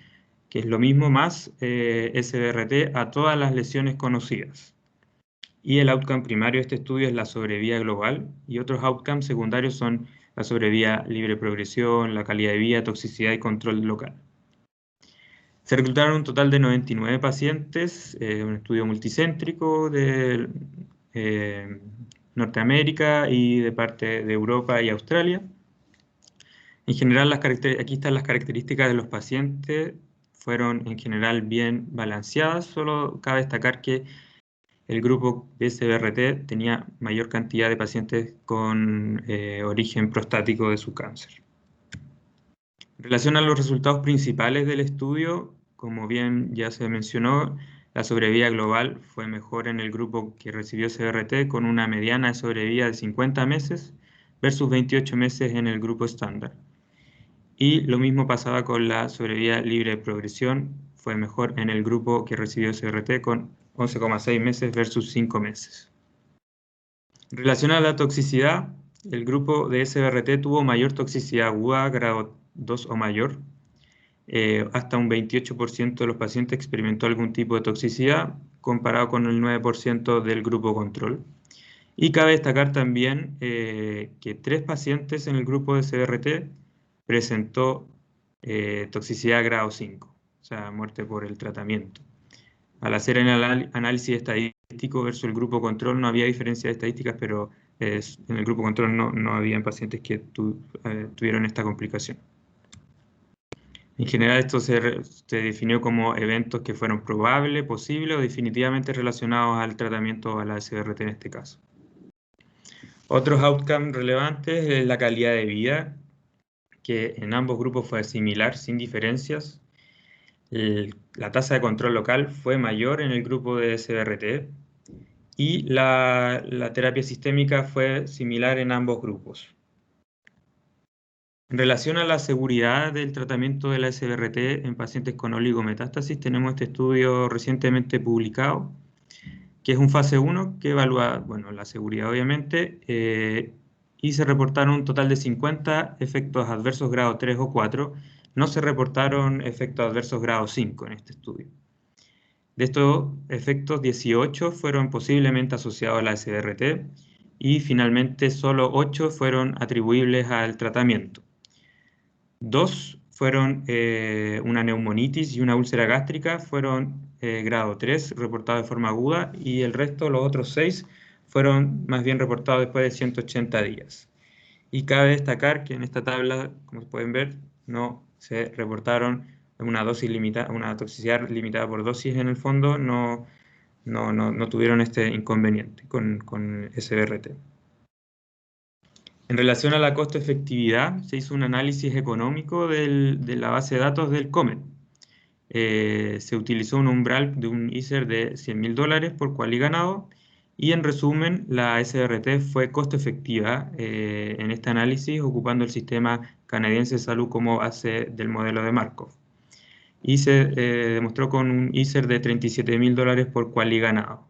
que es lo mismo más SBRT a todas las lesiones conocidas. Y el outcome primario de este estudio es la sobrevida global, y otros outcomes secundarios son la sobrevida libre progresión, la calidad de vida, toxicidad y control local. Se reclutaron un total de 99 pacientes, un estudio multicéntrico de Norteamérica y de parte de Europa y Australia. En general, aquí están las características de los pacientes, fueron en general bien balanceadas. Solo cabe destacar que el grupo de SBRT tenía mayor cantidad de pacientes con origen prostático de su cáncer. En relación a los resultados principales del estudio, como bien ya se mencionó, la sobrevida global fue mejor en el grupo que recibió SBRT, con una mediana de sobrevida de 50 meses versus 28 meses en el grupo estándar. Y lo mismo pasaba con la sobrevida libre de progresión, fue mejor en el grupo que recibió SBRT con 11,6 meses versus 5 meses. En relación a la toxicidad, el grupo de SBRT tuvo mayor toxicidad aguda, grado 2 o mayor. Hasta un 28% de los pacientes experimentó algún tipo de toxicidad, comparado con el 9% del grupo control. Y cabe destacar también que 3 pacientes en el grupo de SBRT presentó toxicidad grado 5, o sea, muerte por el tratamiento. Al hacer el análisis estadístico versus el grupo control, no había diferencia de estadísticas, pero en el grupo control no había pacientes que tuvieron esta complicación. En general, esto se definió como eventos que fueron probables, posibles o definitivamente relacionados al tratamiento, a la SBRT en este caso. Otros outcomes relevantes es la calidad de vida, que en ambos grupos fue similar, sin diferencias. La tasa de control local fue mayor en el grupo de SBRT y la terapia sistémica fue similar en ambos grupos. En relación a la seguridad del tratamiento de la SBRT en pacientes con oligometástasis, tenemos este estudio recientemente publicado, que es un fase 1 que evalúa, bueno, la seguridad obviamente, y se reportaron un total de 50 efectos adversos grado 3 o 4. No se reportaron efectos adversos grado 5 en este estudio. De estos efectos, 18 fueron posiblemente asociados a la SBRT y finalmente solo 8 fueron atribuibles al tratamiento. 2 fueron una neumonitis y una úlcera gástrica, fueron grado 3 reportados de forma aguda, y el resto, los otros 6, fueron más bien reportados después de 180 días. Y cabe destacar que en esta tabla, como pueden ver, no se reportaron una dosis limitada, una toxicidad limitada por dosis en el fondo, no tuvieron este inconveniente con SBRT. En relación a la costo-efectividad, se hizo un análisis económico de la base de datos del COMET. Se utilizó un umbral de un ISER de $100.000 por cual y ganado, y en resumen, la SBRT fue costo-efectiva en este análisis, ocupando el sistema canadiense de salud como base del modelo de Markov. Y se demostró con un ISER de $37.000 por cual y ganado.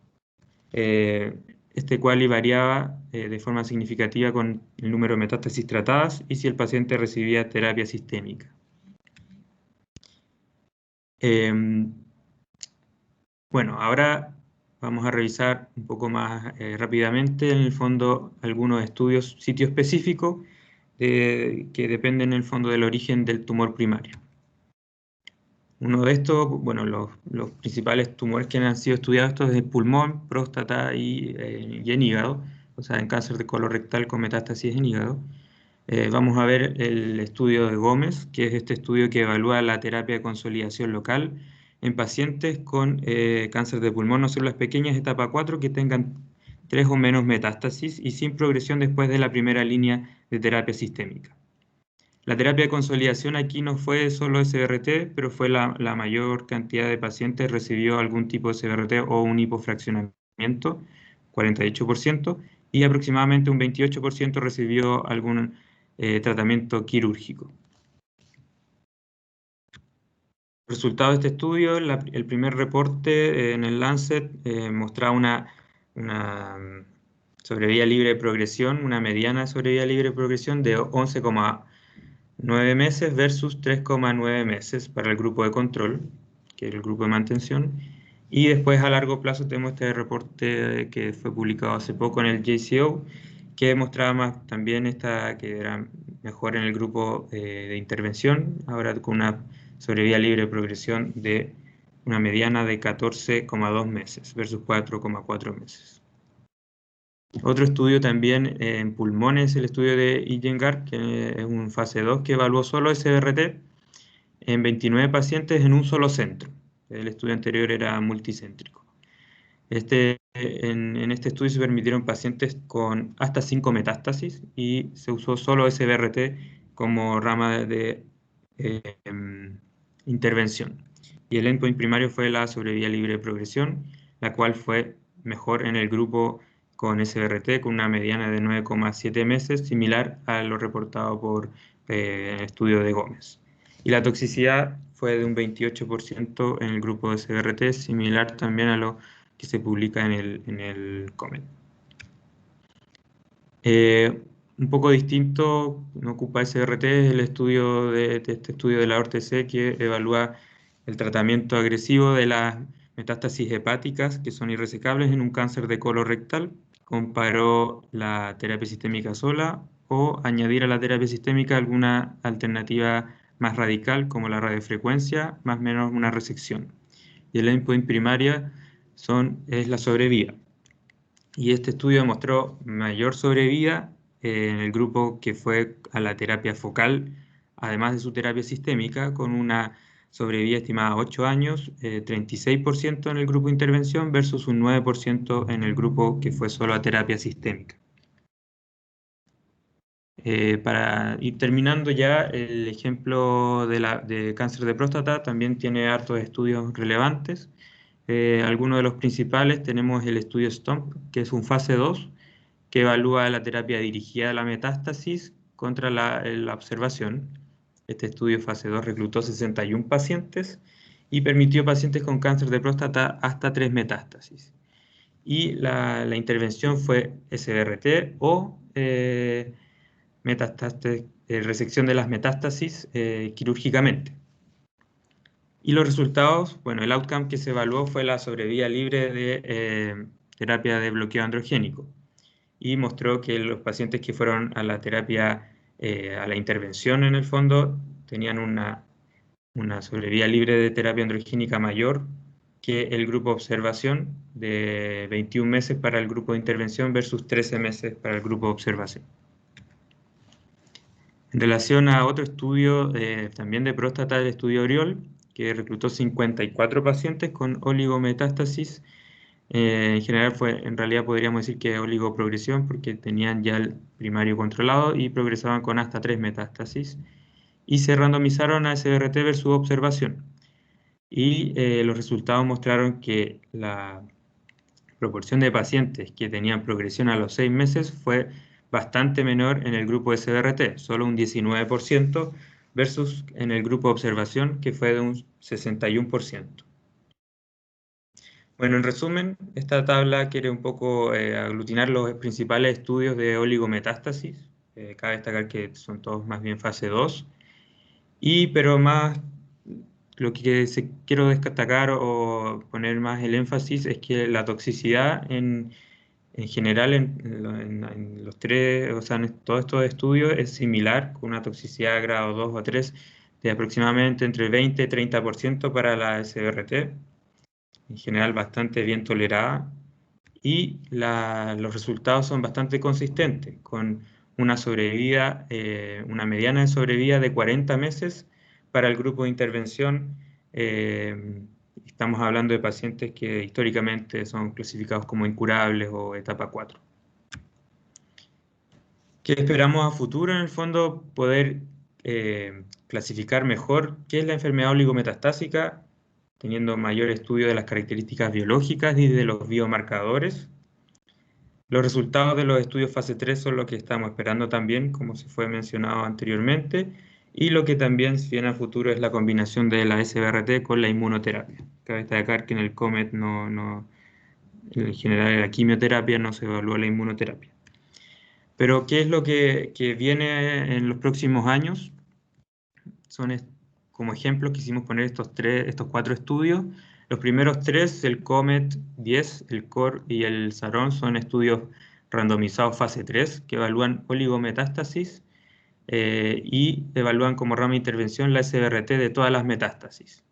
Este quali variaba de forma significativa con el número de metástasis tratadas y si el paciente recibía terapia sistémica. Bueno, ahora vamos a revisar un poco más rápidamente, en el fondo, algunos estudios sitio específico que dependen en el fondo del origen del tumor primario. Uno de estos, bueno, los principales tumores que han sido estudiados, estos es el pulmón, próstata y en hígado, o sea, en cáncer de colorectal con metástasis en hígado. Vamos a ver el estudio de Gómez, que es este estudio que evalúa la terapia de consolidación local en pacientes con cáncer de pulmón o células pequeñas etapa 4 que tengan 3 o menos metástasis y sin progresión después de la primera línea de terapia sistémica. La terapia de consolidación aquí no fue solo SBRT, pero fue la mayor cantidad de pacientes recibió algún tipo de SBRT o un hipofraccionamiento, 48%, y aproximadamente un 28% recibió algún tratamiento quirúrgico. Resultado de este estudio, el primer reporte en el Lancet mostraba una sobrevida libre de progresión, una mediana sobrevida libre de progresión de 11,9 meses versus 3,9 meses para el grupo de control, que es el grupo de mantención. Y después a largo plazo tenemos este reporte que fue publicado hace poco en el JCO, que mostraba más también que era mejor en el grupo de intervención, ahora con una sobrevida libre de progresión de una mediana de 14,2 meses versus 4,4 meses. Otro estudio también en pulmones, el estudio de Iyengar, que es un fase 2 que evaluó solo SBRT en 29 pacientes en un solo centro. El estudio anterior era multicéntrico. En este estudio se permitieron pacientes con hasta 5 metástasis y se usó solo SBRT como rama de intervención. Y el endpoint primario fue la sobrevida libre de progresión, la cual fue mejor en el grupo con SBRT, con una mediana de 9,7 meses, similar a lo reportado por el estudio de Gómez. Y la toxicidad fue de un 28% en el grupo de SBRT, similar también a lo que se publica en el COMET. Un poco distinto, no ocupa SBRT, es el estudio de este estudio de la ORTC que evalúa el tratamiento agresivo de las metástasis hepáticas que son irresecables en un cáncer de colorectal. Comparó la terapia sistémica sola o añadir a la terapia sistémica alguna alternativa más radical como la radiofrecuencia, más o menos una resección. Y el endpoint primaria es la sobrevida. Y este estudio demostró mayor sobrevida en el grupo que fue a la terapia focal, además de su terapia sistémica, con una sobrevida estimada a 8 años, 36% en el grupo de intervención versus un 9% en el grupo que fue solo a terapia sistémica. Para ir terminando ya, el ejemplo de cáncer de próstata también tiene hartos estudios relevantes. Algunos de los principales tenemos el estudio STOMP, que es un fase 2, que evalúa la terapia dirigida a la metástasis contra la observación. Este estudio fase 2 reclutó 61 pacientes y permitió pacientes con cáncer de próstata hasta 3 metástasis. y la intervención fue SBRT o resección de las metástasis quirúrgicamente. Y los resultados, bueno, el outcome que se evaluó fue la sobrevida libre de terapia de bloqueo androgénico y mostró que los pacientes que fueron a la terapia, a la intervención en el fondo, tenían una sobrevida libre de terapia androgénica mayor que el grupo de observación, de 21 meses para el grupo de intervención versus 13 meses para el grupo de observación. En relación a otro estudio también de próstata, el estudio Oriol, que reclutó 54 pacientes con oligometástasis. En general en realidad podríamos decir que oligoprogresión porque tenían ya el primario controlado y progresaban con hasta 3 metástasis. Y se randomizaron a SBRT versus observación. Y los resultados mostraron que la proporción de pacientes que tenían progresión a los 6 meses fue bastante menor en el grupo de SBRT, solo un 19%, versus en el grupo de observación, que fue de un 61%. Bueno, en resumen, esta tabla quiere un poco aglutinar los principales estudios de oligometástasis. Cabe destacar que son todos más bien fase 2. Pero más lo que quiero destacar o poner más el énfasis es que la toxicidad en general en los tres, o sea, en todos estos estudios es similar, con una toxicidad de grado 2 o 3 de aproximadamente entre 20 y 30% para la SBRT, en general bastante bien tolerada, y los resultados son bastante consistentes, con una sobrevida, una mediana de sobrevida de 40 meses para el grupo de intervención. Estamos hablando de pacientes que históricamente son clasificados como incurables o etapa 4. ¿Qué esperamos a futuro? En el fondo, poder clasificar mejor qué es la enfermedad oligometastásica, teniendo mayor estudio de las características biológicas y de los biomarcadores. Los resultados de los estudios fase 3 son lo que estamos esperando también, como se fue mencionado anteriormente, y lo que también se viene a futuro es la combinación de la SBRT con la inmunoterapia. Cabe destacar que en el COMET en general en la quimioterapia no se evaluó la inmunoterapia. Pero ¿qué es lo que viene en los próximos años? Como ejemplo quisimos poner estos 4 estudios. Los primeros 3, el COMET 10, el CORE y el SARON, son estudios randomizados fase 3 que evalúan oligometástasis y evalúan como rama de intervención la SBRT de todas las metástasis.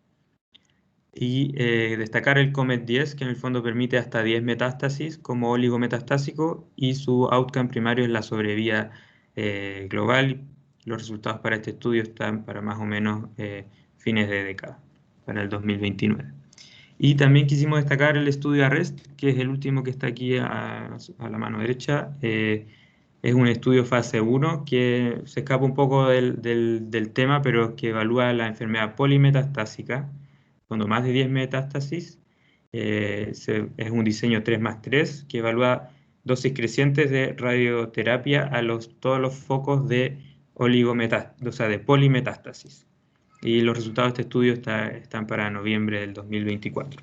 Y destacar el COMET 10, que en el fondo permite hasta 10 metástasis como oligometastásico, y su outcome primario es la sobrevida global. Los resultados para este estudio están para más o menos fines de década, para el 2029. Y también quisimos destacar el estudio ARREST, que es el último que está aquí a la mano derecha. Es un estudio fase 1 que se escapa un poco del tema, pero que evalúa la enfermedad polimetastásica, cuando más de 10 metástasis. Es un diseño 3+3 que evalúa dosis crecientes de radioterapia a todos los focos de polimetástasis. Y los resultados de este estudio están para noviembre del 2024.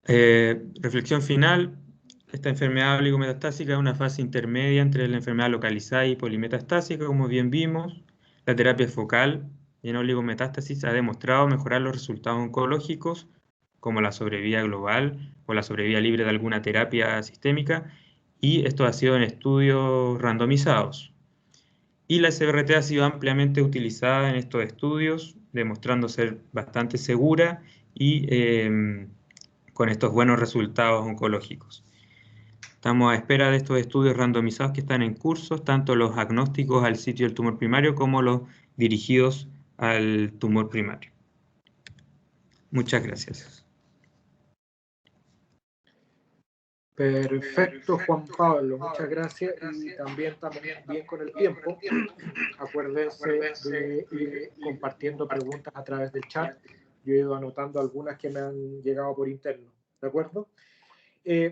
Reflexión final. Esta enfermedad oligometastásica es una fase intermedia entre la enfermedad localizada y polimetastásica, como bien vimos. La terapia focal en oligometástasis ha demostrado mejorar los resultados oncológicos, como la sobrevida global o la sobrevida libre de alguna terapia sistémica, y esto ha sido en estudios randomizados. Y la SBRT ha sido ampliamente utilizada en estos estudios, demostrando ser bastante segura y con estos buenos resultados oncológicos. Estamos a espera de estos estudios randomizados que están en curso, tanto los agnósticos al sitio del tumor primario como los dirigidos al tumor primario. Muchas gracias. Perfecto, Juan Pablo, muchas gracias. Y también estamos bien con el tiempo. Acuérdense de ir compartiendo preguntas a través del chat. Yo he ido anotando algunas que me han llegado por interno, ¿de acuerdo?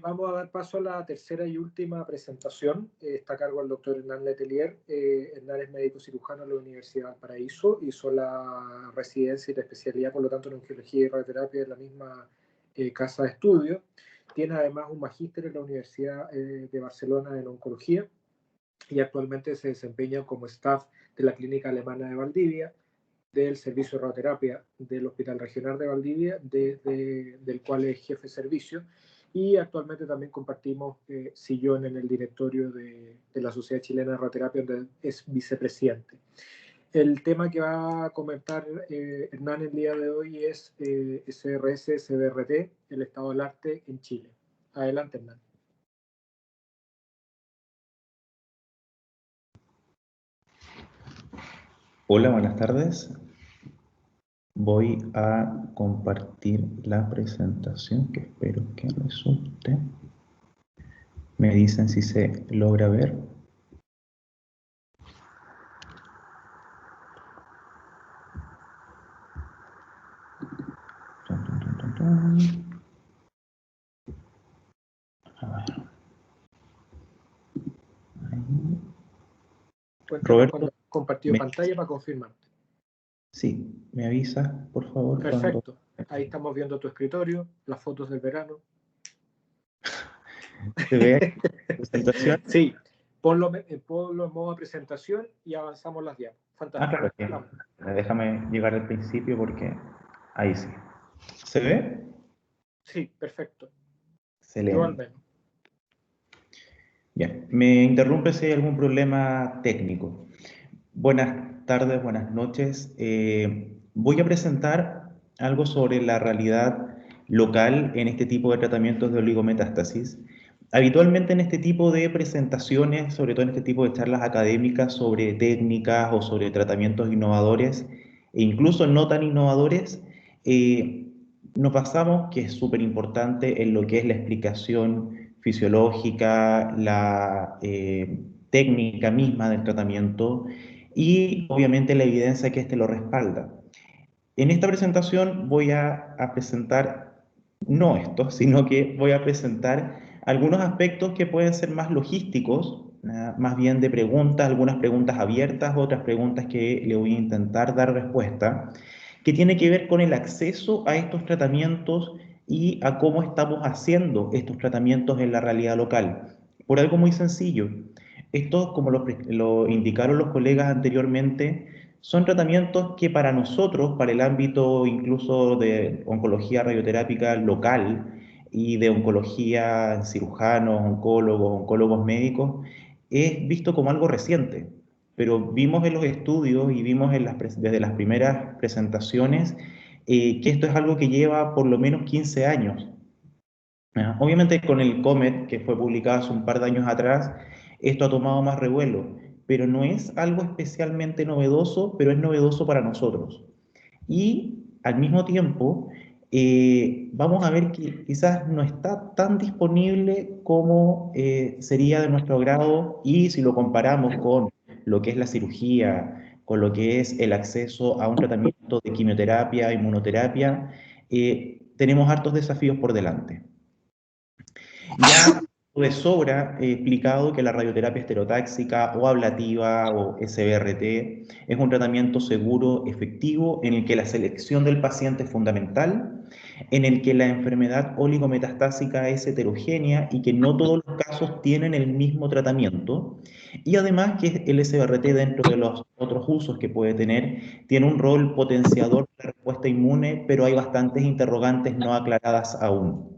Vamos a dar paso a la tercera y última presentación. Está a cargo del doctor Hernán Letelier. Hernán es médico cirujano de la Universidad de Valparaíso, hizo la residencia y la especialidad, por lo tanto, en oncología y radioterapia en la misma casa de estudio. Tiene además un magíster en la Universidad de Barcelona en oncología y actualmente se desempeña como staff de la Clínica Alemana de Valdivia, del Servicio de Radioterapia del Hospital Regional de Valdivia, del cual es jefe de servicio, y actualmente también compartimos sillón en el directorio de la Sociedad Chilena de Radioterapia, donde es vicepresidente. El tema que va a comentar Hernán el día de hoy es SRS-CBRT, el estado del arte en Chile. Adelante, Hernán. Hola, buenas tardes. Voy a compartir la presentación que espero que resulte. Me dicen si se logra ver. A ver. Roberto, compartido pantalla para confirmar. Sí, me avisas, por favor. Perfecto. Ahí estamos viendo tu escritorio, las fotos del verano. ¿Se ve la presentación? Sí, ponlo en modo presentación y avanzamos las diapositivas. Fantástico. Claro que déjame llegar al principio porque ahí sí. ¿Se ve? Sí, perfecto. Excelente. Yo al menos. Bien, me interrumpe si hay algún problema técnico. Buenas tardes, buenas noches. Voy a presentar algo sobre la realidad local en este tipo de tratamientos de oligometástasis. Habitualmente en este tipo de presentaciones, sobre todo en este tipo de charlas académicas sobre técnicas o sobre tratamientos innovadores e incluso no tan innovadores, nos basamos, que es súper importante, en lo que es la explicación fisiológica, la técnica misma del tratamiento y obviamente la evidencia que éste lo respalda. En esta presentación voy a presentar, no esto, sino que voy a presentar algunos aspectos que pueden ser más logísticos, más bien de preguntas, algunas preguntas abiertas, otras preguntas que le voy a intentar dar respuesta, que tiene que ver con el acceso a estos tratamientos y a cómo estamos haciendo estos tratamientos en la realidad local. Por algo muy sencillo. Estos, como lo indicaron los colegas anteriormente, son tratamientos que para nosotros, para el ámbito incluso de oncología radioterápica local y de oncología en cirujanos, oncólogos médicos, es visto como algo reciente. Pero vimos en los estudios y vimos desde las primeras presentaciones que esto es algo que lleva por lo menos 15 años. Obviamente con el COMET, que fue publicado hace un par de años atrás, esto ha tomado más revuelo, pero no es algo especialmente novedoso, pero es novedoso para nosotros. Y al mismo tiempo, vamos a ver que quizás no está tan disponible como sería de nuestro agrado, y si lo comparamos con lo que es la cirugía, con lo que es el acceso a un tratamiento de quimioterapia, inmunoterapia, tenemos hartos desafíos por delante. Ya de sobra he explicado que la radioterapia estereotáxica o ablativa o SBRT es un tratamiento seguro, efectivo, en el que la selección del paciente es fundamental, en el que la enfermedad oligometastásica es heterogénea y que no todos los casos tienen el mismo tratamiento, y además que el SBRT, dentro de los otros usos que puede tener, tiene un rol potenciador de la respuesta inmune, pero hay bastantes interrogantes no aclaradas aún.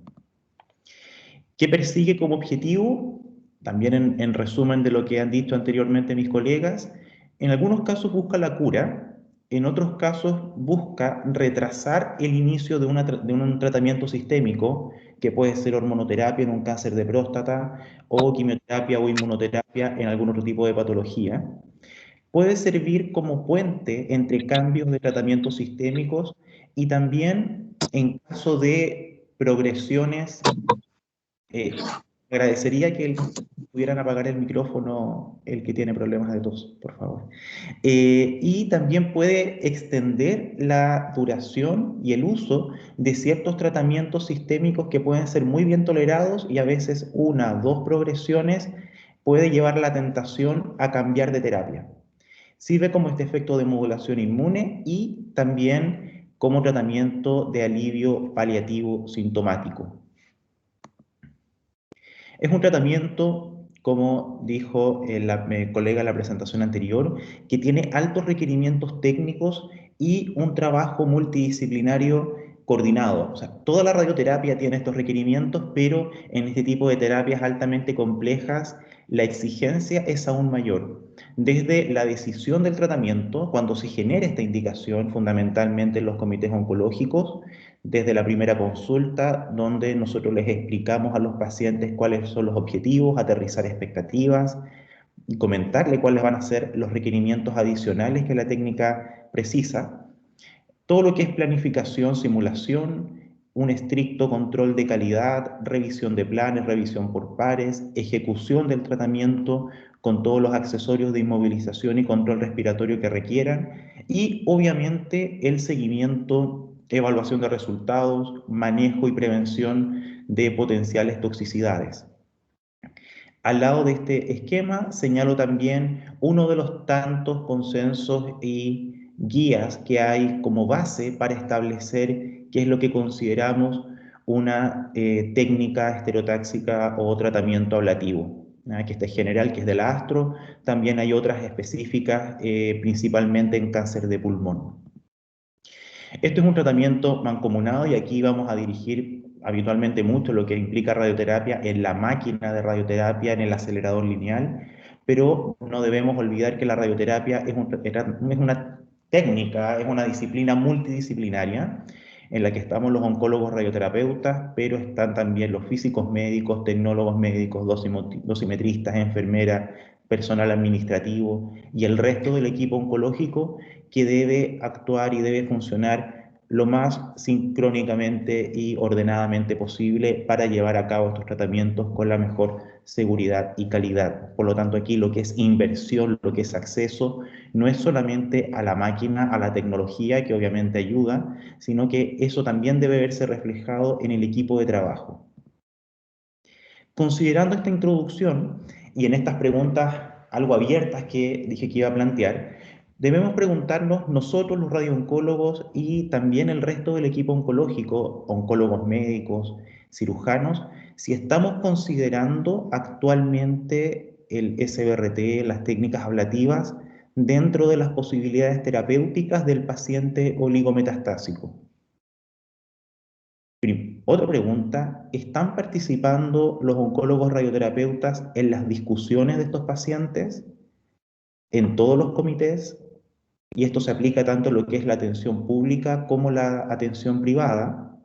¿Qué persigue como objetivo? También en resumen de lo que han dicho anteriormente mis colegas, en algunos casos busca la cura, en otros casos busca retrasar el inicio de un tratamiento sistémico, que puede ser hormonoterapia en un cáncer de próstata, o quimioterapia o inmunoterapia en algún otro tipo de patología. Puede servir como puente entre cambios de tratamientos sistémicos y también en caso de progresiones. Agradecería que pudieran apagar el micrófono, el que tiene problemas de tos, por favor. Y también puede extender la duración y el uso de ciertos tratamientos sistémicos que pueden ser muy bien tolerados, y a veces una o dos progresiones puede llevar la tentación a cambiar de terapia. Sirve como este efecto de modulación inmune y también como tratamiento de alivio paliativo sintomático. Es un tratamiento, como dijo mi colega en la presentación anterior, que tiene altos requerimientos técnicos y un trabajo multidisciplinario coordinado. O sea, toda la radioterapia tiene estos requerimientos, pero en este tipo de terapias altamente complejas, la exigencia es aún mayor. Desde la decisión del tratamiento, cuando se genera esta indicación, fundamentalmente en los comités oncológicos, desde la primera consulta, donde nosotros les explicamos a los pacientes cuáles son los objetivos, aterrizar expectativas, y comentarle cuáles van a ser los requerimientos adicionales que la técnica precisa. Todo lo que es planificación, simulación, un estricto control de calidad, revisión de planes, revisión por pares, ejecución del tratamiento con todos los accesorios de inmovilización y control respiratorio que requieran, y obviamente el seguimiento, evaluación de resultados, manejo y prevención de potenciales toxicidades. Al lado de este esquema señalo también uno de los tantos consensos y guías que hay como base para establecer qué es lo que consideramos una técnica estereotáxica o tratamiento ablativo. Que este es general, que es de la ASTRO. También hay otras específicas, principalmente en cáncer de pulmón. Esto es un tratamiento mancomunado y aquí vamos a dirigir habitualmente mucho lo que implica radioterapia en la máquina de radioterapia, en el acelerador lineal, pero no debemos olvidar que la radioterapia es una técnica, es una disciplina multidisciplinaria en la que estamos los oncólogos radioterapeutas, pero están también los físicos médicos, tecnólogos médicos, dosimetristas, enfermeras, personal administrativo y el resto del equipo oncológico que debe actuar y debe funcionar lo más sincrónicamente y ordenadamente posible para llevar a cabo estos tratamientos con la mejor seguridad y calidad. Por lo tanto, aquí lo que es inversión, lo que es acceso, no es solamente a la máquina, a la tecnología, que obviamente ayuda, sino que eso también debe verse reflejado en el equipo de trabajo. Considerando esta introducción y en estas preguntas algo abiertas que dije que iba a plantear, debemos preguntarnos nosotros los radiooncólogos y también el resto del equipo oncológico, oncólogos médicos, cirujanos, si estamos considerando actualmente el SBRT, las técnicas ablativas, dentro de las posibilidades terapéuticas del paciente oligometastásico. Otra pregunta, ¿están participando los oncólogos radioterapeutas en las discusiones de estos pacientes? ¿En todos los comités? Y esto se aplica tanto en lo que es la atención pública como la atención privada.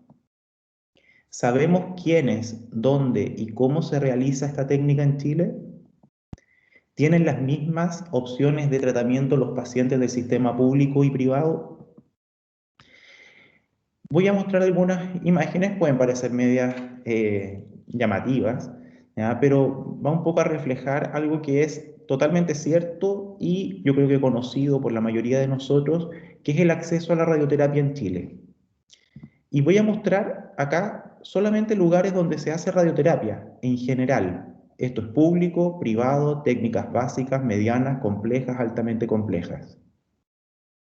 ¿Sabemos quiénes, dónde y cómo se realiza esta técnica en Chile? ¿Tienen las mismas opciones de tratamiento los pacientes del sistema público y privado? Voy a mostrar algunas imágenes, pueden parecer medias llamativas, ¿ya? Pero va un poco a reflejar algo que es totalmente cierto y yo creo que conocido por la mayoría de nosotros, que es el acceso a la radioterapia en Chile. Y voy a mostrar acá solamente lugares donde se hace radioterapia en general. Esto es público, privado, técnicas básicas, medianas, complejas, altamente complejas.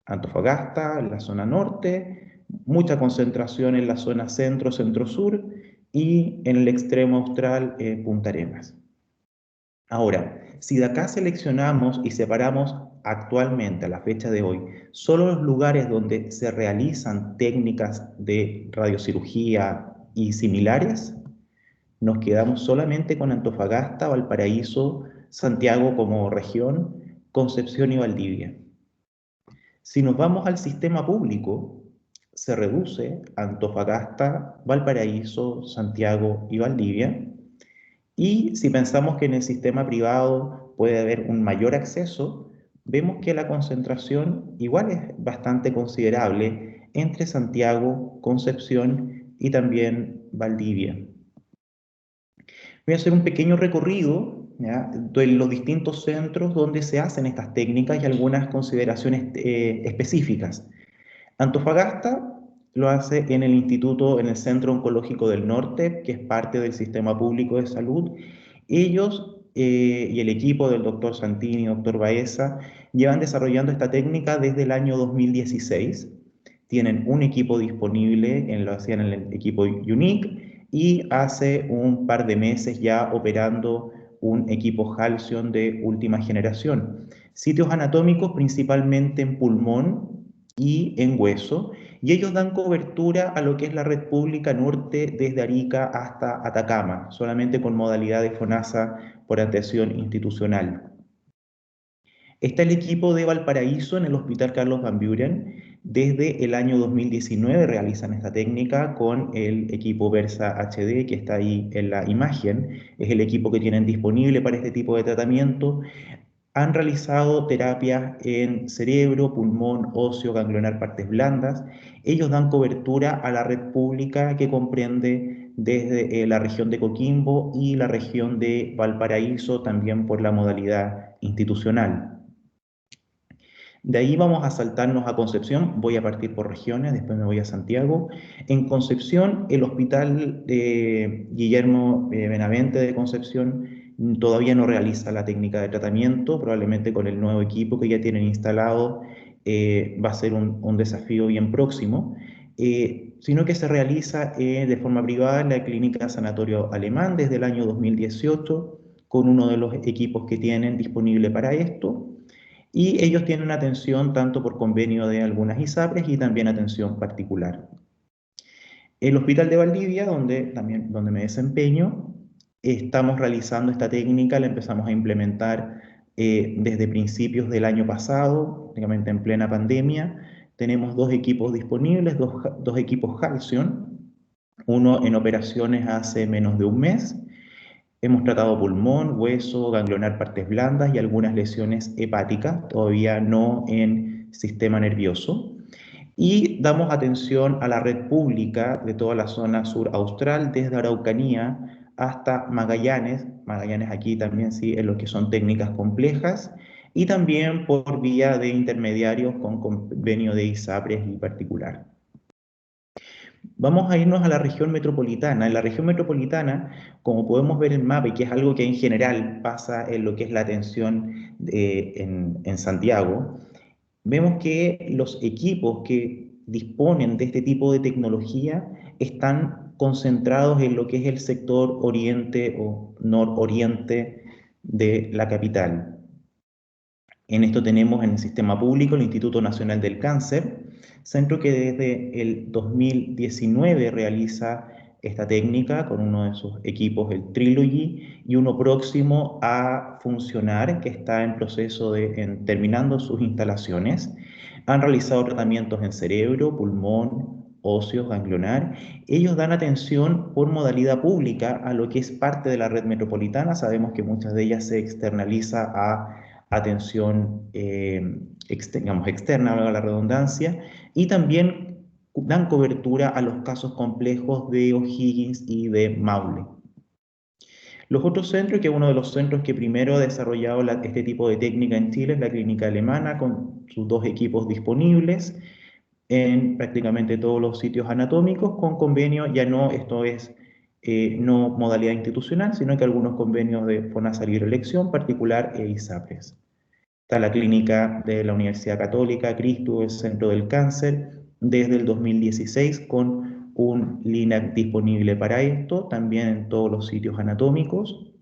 Antofagasta, en la zona norte, mucha concentración en la zona centro, centro-sur y en el extremo austral, Punta Arenas. Ahora, si de acá seleccionamos y separamos actualmente, a la fecha de hoy, solo los lugares donde se realizan técnicas de radiocirugía y similares, nos quedamos solamente con Antofagasta, Valparaíso, Santiago como región, Concepción y Valdivia. Si nos vamos al sistema público, se reduce Antofagasta, Valparaíso, Santiago y Valdivia. Y si pensamos que en el sistema privado puede haber un mayor acceso, vemos que la concentración igual es bastante considerable entre Santiago, Concepción y también Valdivia. Voy a hacer un pequeño recorrido, ¿ya?, de los distintos centros donde se hacen estas técnicas y algunas consideraciones específicas. Antofagasta lo hace en el Instituto, en el Centro Oncológico del Norte, que es parte del Sistema Público de Salud. Ellos y el equipo del doctor Santini y doctor Baeza llevan desarrollando esta técnica desde el año 2016. Tienen un equipo disponible, lo hacían en el equipo UNIC, y hace un par de meses ya operando un equipo Halcyon de última generación. Sitios anatómicos principalmente en pulmón y en hueso, y ellos dan cobertura a lo que es la red pública norte desde Arica hasta Atacama, solamente con modalidad de FONASA por atención institucional. Está el equipo de Valparaíso en el Hospital Carlos Van Buren. Desde el año 2019 realizan esta técnica con el equipo Versa HD, que está ahí en la imagen. Es el equipo que tienen disponible para este tipo de tratamiento. Han realizado terapias en cerebro, pulmón, óseo, ganglionar, partes blandas. Ellos dan cobertura a la red pública que comprende desde la región de Coquimbo y la región de Valparaíso, también por la modalidad institucional. De ahí vamos a saltarnos a Concepción, voy a partir por regiones, después me voy a Santiago. En Concepción, el Hospital Guillermo Benavente de Concepción todavía no realiza la técnica de tratamiento, probablemente con el nuevo equipo que ya tienen instalado va a ser un desafío bien próximo, sino que se realiza de forma privada en la Clínica Sanatorio Alemán desde el año 2018, con uno de los equipos que tienen disponible para esto. Y ellos tienen atención tanto por convenio de algunas ISAPRES y también atención particular. El Hospital de Valdivia, donde me desempeño, estamos realizando esta técnica, la empezamos a implementar desde principios del año pasado, prácticamente en plena pandemia. Tenemos 2 equipos disponibles, dos equipos Halcyon, uno en operaciones hace menos de un mes. Hemos tratado pulmón, hueso, ganglionar, partes blandas y algunas lesiones hepáticas, todavía no en sistema nervioso. Y damos atención a la red pública de toda la zona sur austral, desde Araucanía hasta Magallanes. Magallanes aquí también sí, en lo que son técnicas complejas. Y también por vía de intermediarios con convenio de ISAPRES y particular. Vamos a irnos a la región metropolitana. En la región metropolitana, como podemos ver en el mapa, y que es algo que en general pasa en lo que es la atención en Santiago, vemos que los equipos que disponen de este tipo de tecnología están concentrados en lo que es el sector oriente o nororiente de la capital. En esto tenemos en el sistema público el Instituto Nacional del Cáncer, centro que desde el 2019 realiza esta técnica con uno de sus equipos, el Trilogy, y uno próximo a funcionar, que está en proceso de terminando sus instalaciones. Han realizado tratamientos en cerebro, pulmón, óseos, ganglionar. Ellos dan atención por modalidad pública a lo que es parte de la red metropolitana. Sabemos que muchas de ellas se externaliza a atención externa, valga la redundancia, y también dan cobertura a los casos complejos de O'Higgins y de Maule. Los otros centros, que uno de los centros que primero ha desarrollado este tipo de técnica en Chile es la Clínica Alemana, con sus 2 equipos disponibles en prácticamente todos los sitios anatómicos, con convenio, ya no, esto es no modalidad institucional, sino que algunos convenios de FONASA Libre Elección, particular e ISAPRES. Está la clínica de la Universidad Católica, Cristo, el Centro del Cáncer, desde el 2016 con un LINAC disponible para esto, también en todos los sitios anatómicos.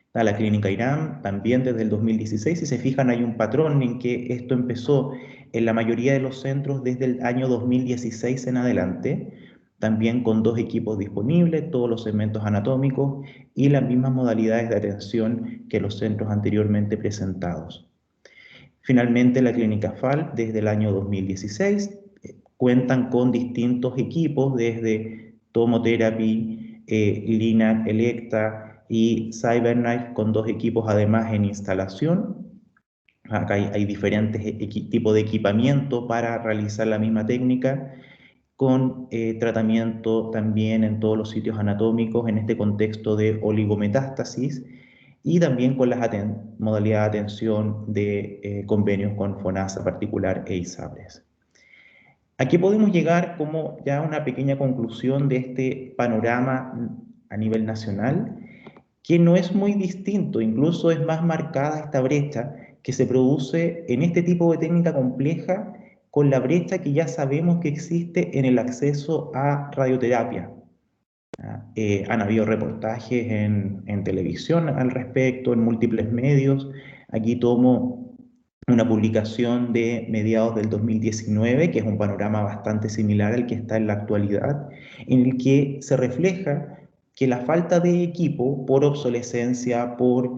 Está la clínica IRAM, también desde el 2016. Si se fijan, hay un patrón en que esto empezó en la mayoría de los centros desde el año 2016 en adelante, también con 2 equipos disponibles, todos los segmentos anatómicos y las mismas modalidades de atención que los centros anteriormente presentados. Finalmente, la clínica FAL, desde el año 2016, cuentan con distintos equipos, desde Tomotherapy, LINAC, Electa y CyberKnife, con 2 equipos además en instalación. Acá hay diferentes tipos de equipamiento para realizar la misma técnica, con tratamiento también en todos los sitios anatómicos en este contexto de oligometástasis, y también con las modalidades de atención de convenios con FONASA particular e ISAPRES. Aquí podemos llegar como ya una pequeña conclusión de este panorama a nivel nacional, que no es muy distinto, incluso es más marcada esta brecha que se produce en este tipo de técnica compleja con la brecha que ya sabemos que existe en el acceso a radioterapia. Han habido reportajes en televisión al respecto, en múltiples medios. Aquí tomo una publicación de mediados del 2019, que es un panorama bastante similar al que está en la actualidad, en el que se refleja que la falta de equipo por obsolescencia, por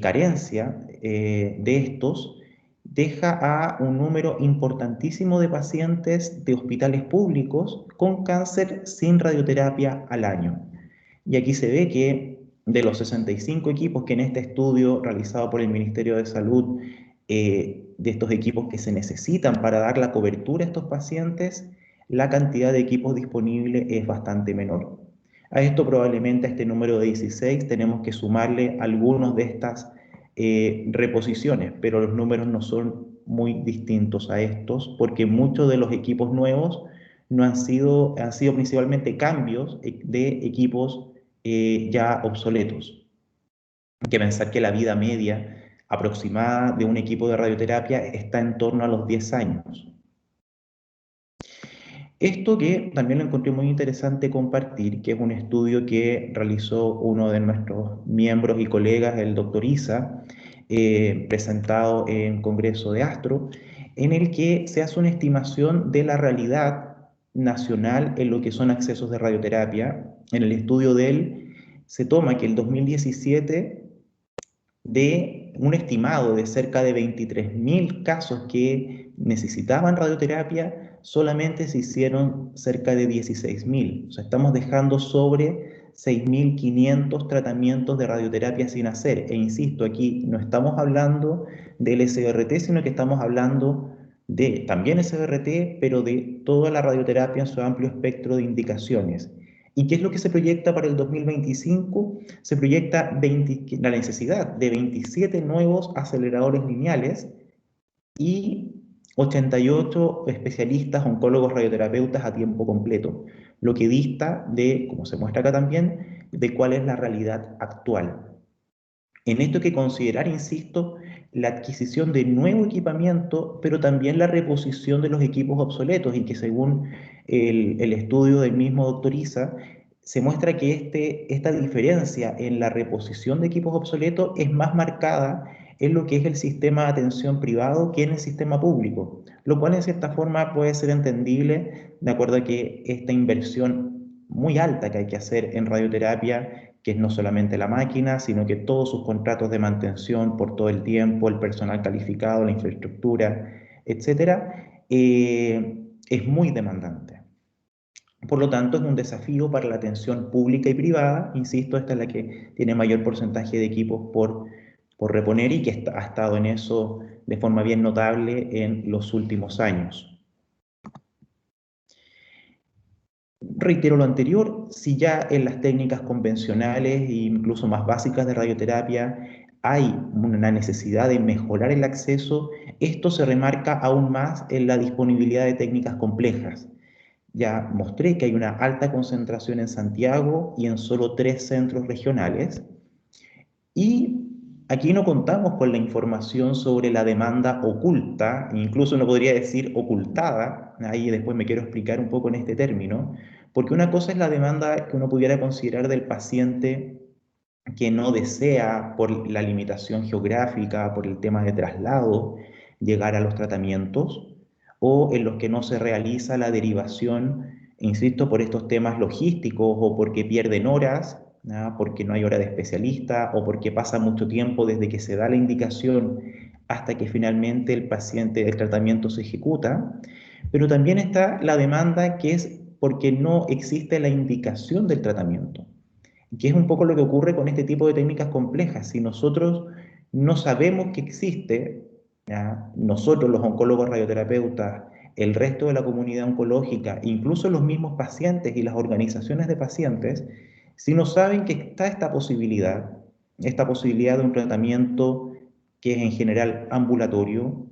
carencia de estos, deja a un número importantísimo de pacientes de hospitales públicos con cáncer sin radioterapia al año. Y aquí se ve que de los 65 equipos que en este estudio realizado por el Ministerio de Salud, de estos equipos que se necesitan para dar la cobertura a estos pacientes, la cantidad de equipos disponibles es bastante menor. A esto probablemente, a este número de 16, tenemos que sumarle algunos de estas reposiciones, pero los números no son muy distintos a estos, porque muchos de los equipos nuevos no han sido principalmente cambios de equipos ya obsoletos. Hay que pensar que la vida media aproximada de un equipo de radioterapia está en torno a los 10 años. Esto que también lo encontré muy interesante compartir, que es un estudio que realizó uno de nuestros miembros y colegas, el doctor Isa, presentado en Congreso de Astro, en el que se hace una estimación de la realidad nacional en lo que son accesos de radioterapia. En el estudio de él se toma que el 2017, de un estimado de cerca de 23.000 casos que necesitaban radioterapia, solamente se hicieron cerca de 16.000. O sea, estamos dejando sobre 6.500 tratamientos de radioterapia sin hacer. E insisto, aquí no estamos hablando del SBRT, sino que estamos hablando de también SBRT, pero de toda la radioterapia en su amplio espectro de indicaciones. ¿Y qué es lo que se proyecta para el 2025? Se proyecta la necesidad de 27 nuevos aceleradores lineales y 88 especialistas, oncólogos, radioterapeutas a tiempo completo, lo que dista de, como se muestra acá también, de cuál es la realidad actual. En esto hay que considerar, insisto, la adquisición de nuevo equipamiento, pero también la reposición de los equipos obsoletos, y que según el estudio del mismo doctor Isa, se muestra que esta diferencia en la reposición de equipos obsoletos es más marcada en lo que es el sistema de atención privado que en el sistema público, lo cual en cierta forma puede ser entendible de acuerdo a que esta inversión muy alta que hay que hacer en radioterapia, que es no solamente la máquina, sino que todos sus contratos de mantención por todo el tiempo, el personal calificado, la infraestructura, etcétera, es muy demandante. Por lo tanto, es un desafío para la atención pública y privada. Insisto, esta es la que tiene mayor porcentaje de equipos por reponer y que ha estado en eso de forma bien notable en los últimos años. Reitero lo anterior, si ya en las técnicas convencionales e incluso más básicas de radioterapia hay una necesidad de mejorar el acceso, esto se remarca aún más en la disponibilidad de técnicas complejas. Ya mostré que hay una alta concentración en Santiago y en solo 3 centros regionales. Y aquí no contamos con la información sobre la demanda oculta, incluso no podría decir ocultada, ahí después me quiero explicar un poco en este término, porque una cosa es la demanda que uno pudiera considerar del paciente que no desea, por la limitación geográfica, por el tema de traslado, llegar a los tratamientos, o en los que no se realiza la derivación, insisto, por estos temas logísticos o porque pierden horas, ¿no? Porque no hay hora de especialista o porque pasa mucho tiempo desde que se da la indicación hasta que finalmente el tratamiento se ejecuta. Pero también está la demanda que es porque no existe la indicación del tratamiento, que es un poco lo que ocurre con este tipo de técnicas complejas. Si nosotros no sabemos que existe, ¿ya? Nosotros los oncólogos radioterapeutas, el resto de la comunidad oncológica, incluso los mismos pacientes y las organizaciones de pacientes, si no saben que está esta posibilidad de un tratamiento que es en general ambulatorio,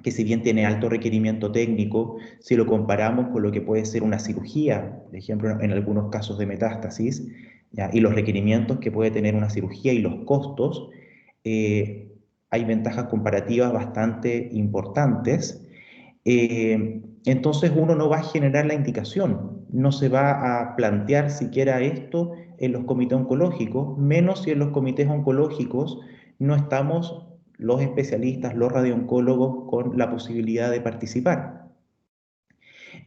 que si bien tiene alto requerimiento técnico, si lo comparamos con lo que puede ser una cirugía, por ejemplo, en algunos casos de metástasis, ¿ya? Y los requerimientos que puede tener una cirugía y los costos, hay ventajas comparativas bastante importantes. Entonces uno no va a generar la indicación, no se va a plantear siquiera esto en los comités oncológicos, menos si en los comités oncológicos no estamos los especialistas, los radiooncólogos, con la posibilidad de participar.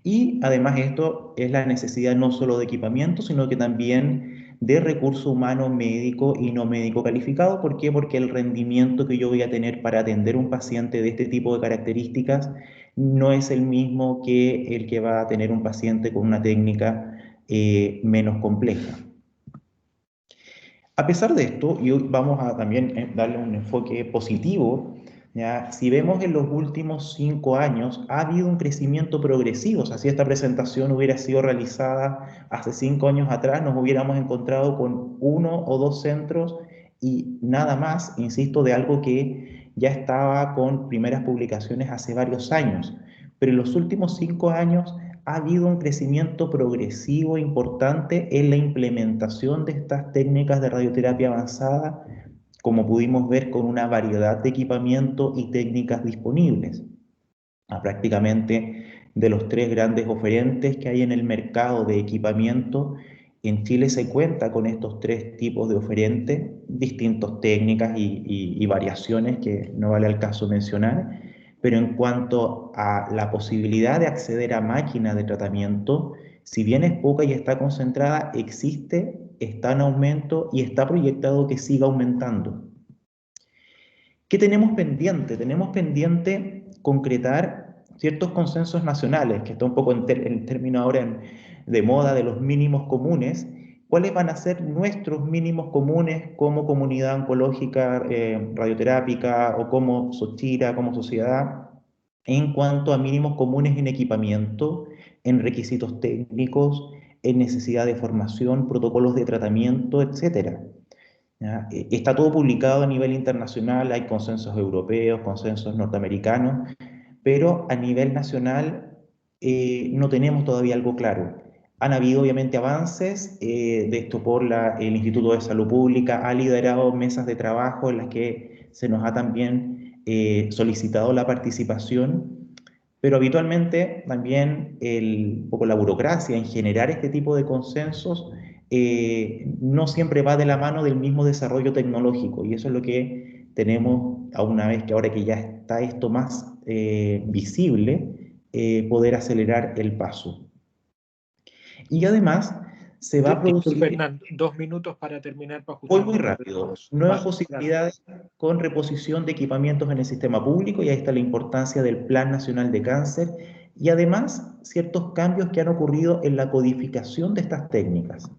Y además esto es la necesidad no solo de equipamiento, sino que también de recurso humano médico y no médico calificado. ¿Por qué? Porque el rendimiento que yo voy a tener para atender un paciente de este tipo de características no es el mismo que el que va a tener un paciente con una técnica menos compleja. A pesar de esto, y hoy vamos a también darle un enfoque positivo, ¿ya? Si vemos en los últimos 5 años, ha habido un crecimiento progresivo. O sea, si esta presentación hubiera sido realizada hace 5 años atrás, nos hubiéramos encontrado con 1 o 2 centros y nada más, insisto, de algo que ya estaba con primeras publicaciones hace varios años. Pero en los últimos 5 años ha habido un crecimiento progresivo importante en la implementación de estas técnicas de radioterapia avanzada, como pudimos ver con una variedad de equipamiento y técnicas disponibles. Prácticamente de los 3 grandes oferentes que hay en el mercado de equipamiento, en Chile se cuenta con estos 3 tipos de oferentes, distintas técnicas y variaciones que no vale el caso mencionar. Pero en cuanto a la posibilidad de acceder a máquinas de tratamiento, si bien es poca y está concentrada, existe, está en aumento y está proyectado que siga aumentando. ¿Qué tenemos pendiente? Tenemos pendiente concretar ciertos consensos nacionales, que está un poco en término ahora de moda de los mínimos comunes. ¿Cuáles van a ser nuestros mínimos comunes como comunidad oncológica radioterápica o como Sochira, como sociedad, en cuanto a mínimos comunes en equipamiento, en requisitos técnicos, en necesidad de formación, protocolos de tratamiento, etcétera? ¿Ya? Está todo publicado a nivel internacional, hay consensos europeos, consensos norteamericanos, pero a nivel nacional no tenemos todavía algo claro. Han habido obviamente avances, de esto por el Instituto de Salud Pública ha liderado mesas de trabajo en las que se nos ha también solicitado la participación, pero habitualmente también un poco la burocracia en generar este tipo de consensos no siempre va de la mano del mismo desarrollo tecnológico, y eso es lo que tenemos a una vez que ahora que ya está esto más visible, poder acelerar el paso. Y además se va a producir... Fernando, 2 minutos para terminar. Voy muy rápido. Nuevas posibilidades con reposición de equipamientos en el sistema público, y ahí está la importancia del Plan Nacional de Cáncer, y además ciertos cambios que han ocurrido en la codificación de estas técnicas.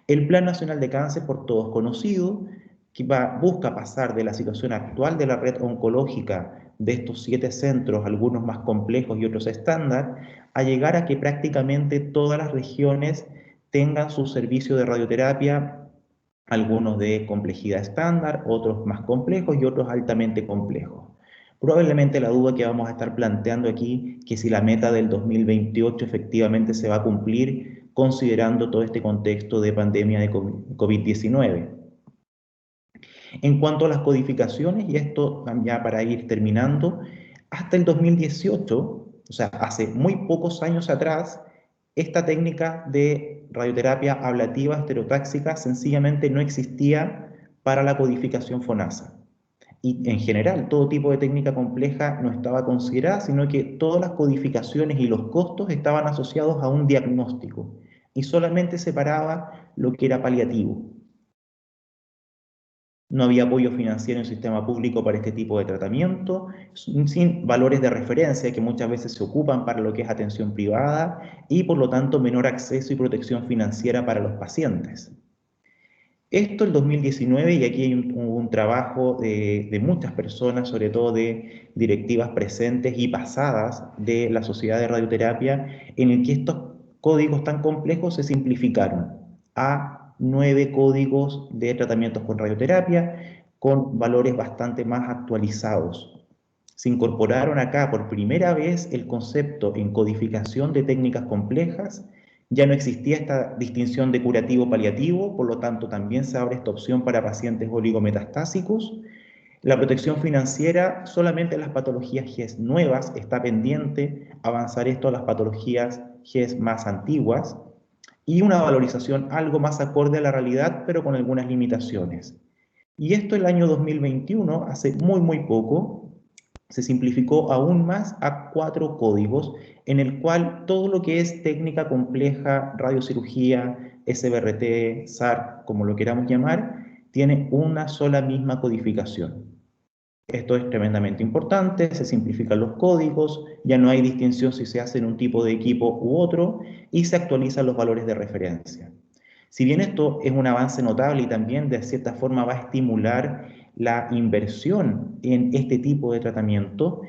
El Plan Nacional de Cáncer, por todos conocido, que busca pasar de la situación actual de la red oncológica de estos 7 centros, algunos más complejos y otros estándar, a llegar a que prácticamente todas las regiones tengan su servicio de radioterapia, algunos de complejidad estándar, otros más complejos y otros altamente complejos. Probablemente la duda que vamos a estar planteando aquí, que si la meta del 2028 efectivamente se va a cumplir, considerando todo este contexto de pandemia de COVID-19. En cuanto a las codificaciones, y esto ya para ir terminando, hasta el 2018, o sea, hace muy pocos años atrás, esta técnica de radioterapia ablativa estereotáxica sencillamente no existía para la codificación FONASA. Y en general, todo tipo de técnica compleja no estaba considerada, sino que todas las codificaciones y los costos estaban asociados a un diagnóstico, y solamente separaba lo que era paliativo. No había apoyo financiero en el sistema público para este tipo de tratamiento, sin valores de referencia que muchas veces se ocupan para lo que es atención privada, y por lo tanto menor acceso y protección financiera para los pacientes. Esto el 2019, y aquí hay un trabajo de muchas personas, sobre todo de directivas presentes y pasadas de la Sociedad de Radioterapia, en el que estos códigos tan complejos se simplificaron a 9 códigos de tratamientos con radioterapia, con valores bastante más actualizados. Se incorporaron acá por primera vez el concepto en codificación de técnicas complejas. Ya no existía esta distinción de curativo-paliativo, por lo tanto también se abre esta opción para pacientes oligometastásicos. La protección financiera solamente en las patologías GES nuevas, está pendiente avanzar esto a las patologías GES más antiguas, y una valorización algo más acorde a la realidad, pero con algunas limitaciones. Y esto el año 2021, hace muy poco, se simplificó aún más a 4 códigos, en el cual todo lo que es técnica compleja, radiocirugía, SBRT, SAR, como lo queramos llamar, tiene una sola misma codificación. Esto es tremendamente importante, se simplifican los códigos, ya no hay distinción si se hace en un tipo de equipo u otro, y se actualizan los valores de referencia. Si bien esto es un avance notable y también de cierta forma va a estimular la inversión en este tipo de tratamiento,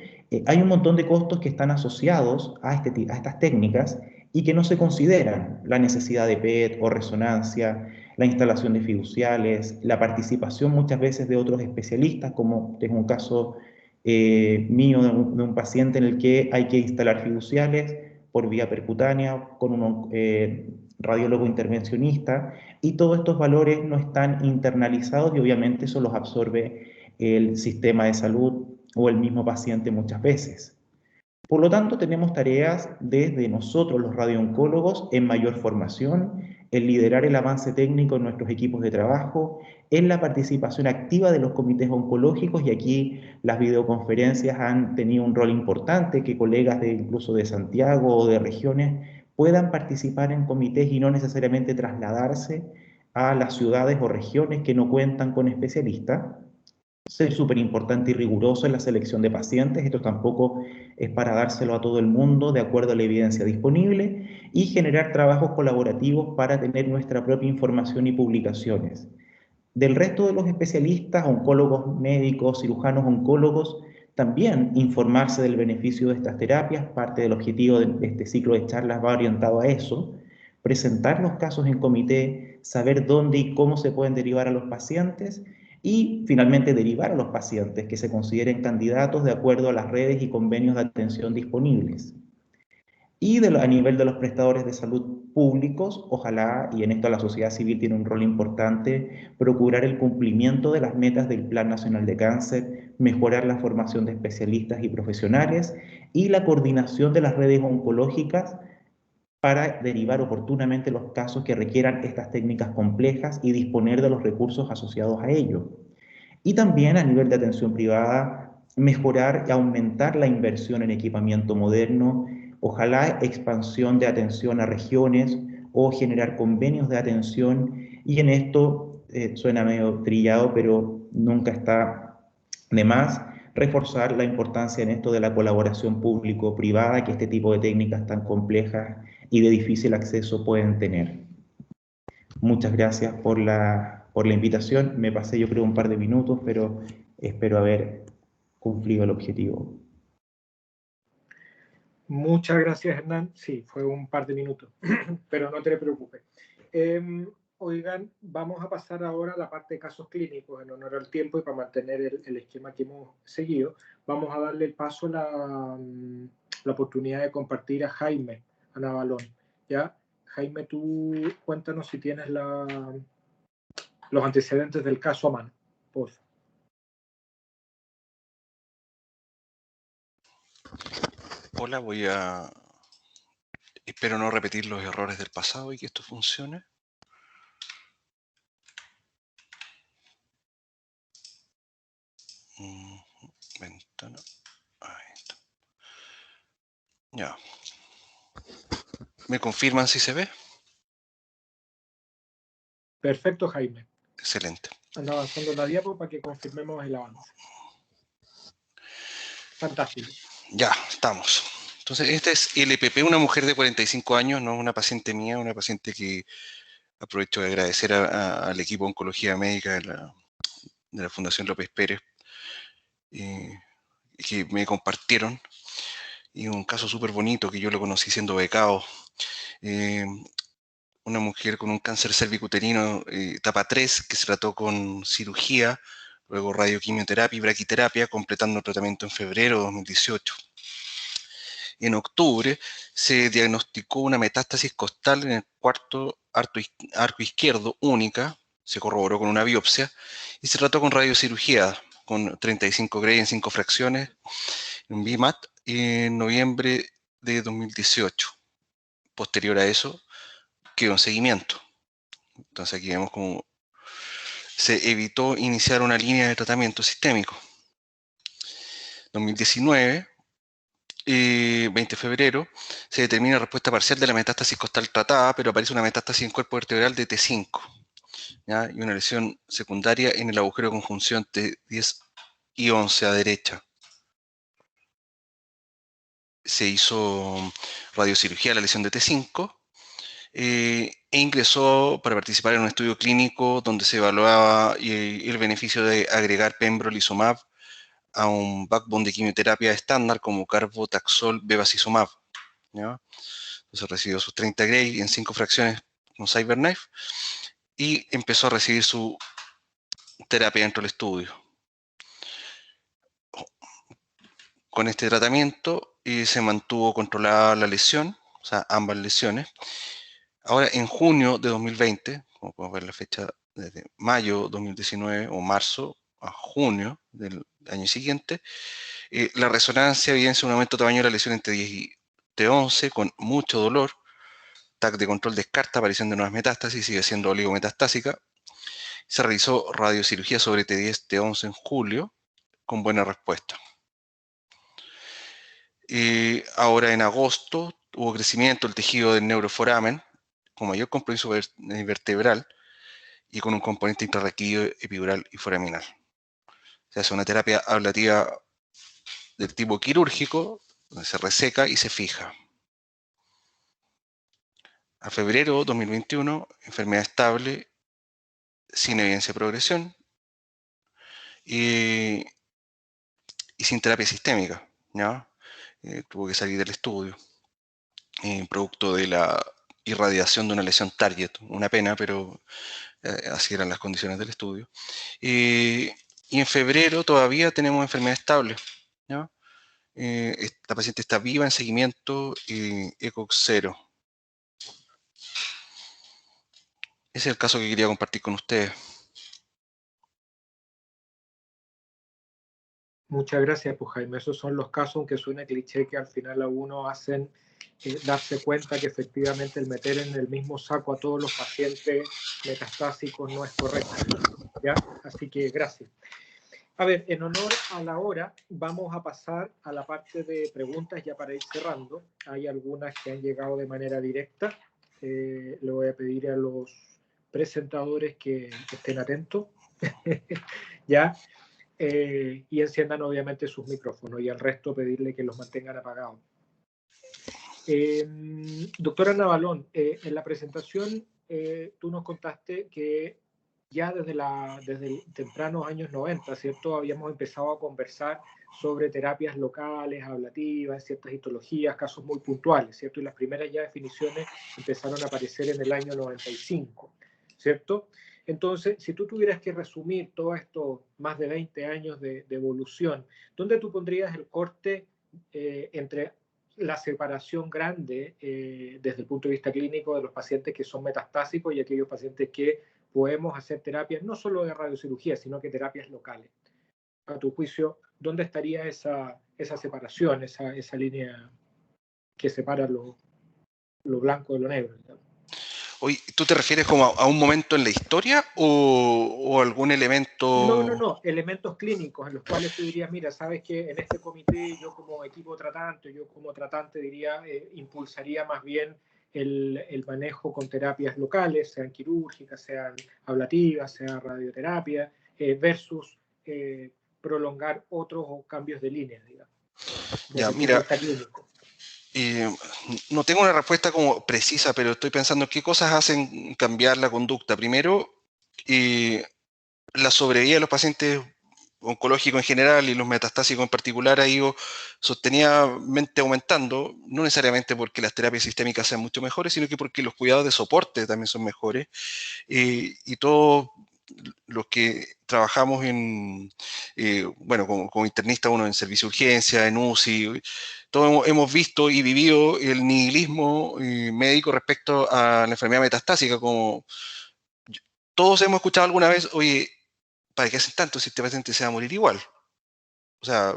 hay un montón de costos que están asociados a estas técnicas y que no se consideran: la necesidad de PET o resonancia, la instalación de fiduciales, la participación muchas veces de otros especialistas, como es un caso mío de un paciente en el que hay que instalar fiduciales por vía percutánea con un radiólogo intervencionista, y todos estos valores no están internalizados y obviamente eso los absorbe el sistema de salud o el mismo paciente muchas veces. Por lo tanto, tenemos tareas desde nosotros, los radiooncólogos, en mayor formación, en liderar el avance técnico en nuestros equipos de trabajo, en la participación activa de los comités oncológicos, y aquí las videoconferencias han tenido un rol importante, que colegas incluso de Santiago o de regiones puedan participar en comités y no necesariamente trasladarse a las ciudades o regiones que no cuentan con especialistas. Ser súper importante y riguroso en la selección de pacientes, esto tampoco es para dárselo a todo el mundo de acuerdo a la evidencia disponible, y generar trabajos colaborativos para tener nuestra propia información y publicaciones. Del resto de los especialistas, oncólogos médicos, cirujanos oncólogos, también informarse del beneficio de estas terapias. Parte del objetivo de este ciclo de charlas va orientado a eso: presentar los casos en comité, saber dónde y cómo se pueden derivar a los pacientes, y finalmente derivar a los pacientes que se consideren candidatos de acuerdo a las redes y convenios de atención disponibles. Y a nivel de los prestadores de salud públicos, ojalá, y en esto la sociedad civil tiene un rol importante, procurar el cumplimiento de las metas del Plan Nacional de Cáncer, mejorar la formación de especialistas y profesionales y la coordinación de las redes oncológicas para derivar oportunamente los casos que requieran estas técnicas complejas y disponer de los recursos asociados a ello. Y también a nivel de atención privada, mejorar y aumentar la inversión en equipamiento moderno, ojalá expansión de atención a regiones o generar convenios de atención, y en esto suena medio trillado, pero nunca está de más reforzar la importancia en esto de la colaboración público-privada que este tipo de técnicas tan complejas y de difícil acceso pueden tener. Muchas gracias por la invitación. Me pasé yo creo un par de minutos, pero espero haber cumplido el objetivo. Muchas gracias, Hernán. Sí, fue un par de minutos, pero no te preocupes. Oigan, vamos a pasar ahora a la parte de casos clínicos en honor al tiempo y para mantener el esquema que hemos seguido. Vamos a darle el paso, la oportunidad de compartir a Jaime, a Navalón. ¿Ya? Jaime, tú cuéntanos si tienes los antecedentes del caso a mano, por favor. Hola, espero no repetir los errores del pasado y que esto funcione. Ventana. Ahí está. Ya. ¿Me confirman si se ve? Perfecto, Jaime. Excelente. Anda avanzando la diapo para que confirmemos el avance. Fantástico. Ya, estamos. Entonces, esta es LPP, una mujer de 45 años, no es una paciente mía, una paciente que aprovecho de agradecer al equipo de Oncología Médica de la Fundación López Pérez, que me compartieron, y un caso súper bonito que yo lo conocí siendo becado. Una mujer con un cáncer cervicuterino etapa 3 que se trató con cirugía, luego radioquimioterapia y braquiterapia, completando el tratamiento en febrero de 2018. En octubre se diagnosticó una metástasis costal en el cuarto arco izquierdo única, se corroboró con una biopsia y se trató con radiocirugía. con 35 Gray en 5 fracciones, en BMAT, en noviembre de 2018. Posterior a eso, quedó en seguimiento. Entonces aquí vemos cómo se evitó iniciar una línea de tratamiento sistémico. 2019, 20 de febrero, se determina respuesta parcial de la metástasis costal tratada, pero aparece una metástasis en cuerpo vertebral de T5, ¿ya? Y una lesión secundaria en el agujero de conjunción T10 y 11 a derecha. Se hizo radiocirugía de la lesión de T5 e ingresó para participar en un estudio clínico donde se evaluaba el beneficio de agregar pembrolizumab a un backbone de quimioterapia estándar como carbotaxol bevacizumab, ¿ya? Entonces recibió sus 30 Gray en 5 fracciones con CyberKnife y empezó a recibir su terapia dentro del estudio. Con este tratamiento se mantuvo controlada la lesión, o sea, ambas lesiones. Ahora, en junio de 2020, como podemos ver la fecha desde mayo 2019 o marzo a junio del año siguiente, la resonancia evidencia un aumento de tamaño de la lesión entre 10 y T11 con mucho dolor. TAC de control descarta aparición de nuevas metástasis, sigue siendo oligometastásica. Se realizó radiocirugía sobre T10, T11 en julio, con buena respuesta. Ahora en agosto hubo crecimiento del tejido del neuroforamen, con mayor compromiso vertebral y con un componente intrarraquídeo, epidural y foraminal. Se hace una terapia ablativa del tipo quirúrgico, donde se reseca y se fija. A febrero 2021, enfermedad estable, sin evidencia de progresión y sin terapia sistémica, ¿ya? Tuvo que salir del estudio, producto de la irradiación de una lesión target. Una pena, pero así eran las condiciones del estudio. Y en febrero todavía tenemos enfermedad estable, ¿ya? La paciente está viva en seguimiento ECOG 0. Ese es el caso que quería compartir con ustedes. Muchas gracias, pues Jaime. Esos son los casos, aunque suene cliché, que al final a uno hacen darse cuenta que efectivamente el meter en el mismo saco a todos los pacientes metastásicos no es correcto, ¿ya? Así que gracias. A ver, en honor a la hora, vamos a pasar a la parte de preguntas ya para ir cerrando. Hay algunas que han llegado de manera directa. Le voy a pedir a los presentadores que estén atentos, ¿ya? Y enciendan obviamente sus micrófonos, y al resto pedirle que los mantengan apagados. Doctora Navalón, en la presentación tú nos contaste que ya desde tempranos años 90, ¿cierto? Habíamos empezado a conversar sobre terapias locales, ablativas, ciertas histologías, casos muy puntuales, ¿cierto? Y las primeras ya definiciones empezaron a aparecer en el año 95, ¿cierto? Entonces, si tú tuvieras que resumir todo esto, más de 20 años de evolución, ¿dónde tú pondrías el corte entre la separación grande desde el punto de vista clínico de los pacientes que son metastásicos y aquellos pacientes que podemos hacer terapias no solo de radiocirugía, sino que terapias locales? A tu juicio, ¿dónde estaría esa separación, esa línea que separa lo blanco de lo negro, digamos? Oye, ¿tú te refieres como a un momento en la historia o algún elemento? No, elementos clínicos en los cuales tú dirías, mira, sabes que en este comité yo como equipo tratante, yo como tratante diría, impulsaría más bien el manejo con terapias locales, sean quirúrgicas, sean ablativas, sea radioterapia, versus prolongar otros cambios de línea, digamos. Ya, mira, no tengo una respuesta como precisa, pero estoy pensando qué cosas hacen cambiar la conducta. Primero, la sobrevida de los pacientes oncológicos en general y los metastásicos en particular ha ido sostenidamente aumentando, no necesariamente porque las terapias sistémicas sean mucho mejores, sino que porque los cuidados de soporte también son mejores. Y todos los que trabajamos bueno, como internista, uno en servicio de urgencia, en UCI, todos hemos visto y vivido el nihilismo médico respecto a la enfermedad metastásica, como todos hemos escuchado alguna vez, oye, ¿para qué hacen tanto si este paciente se va a morir igual? O sea,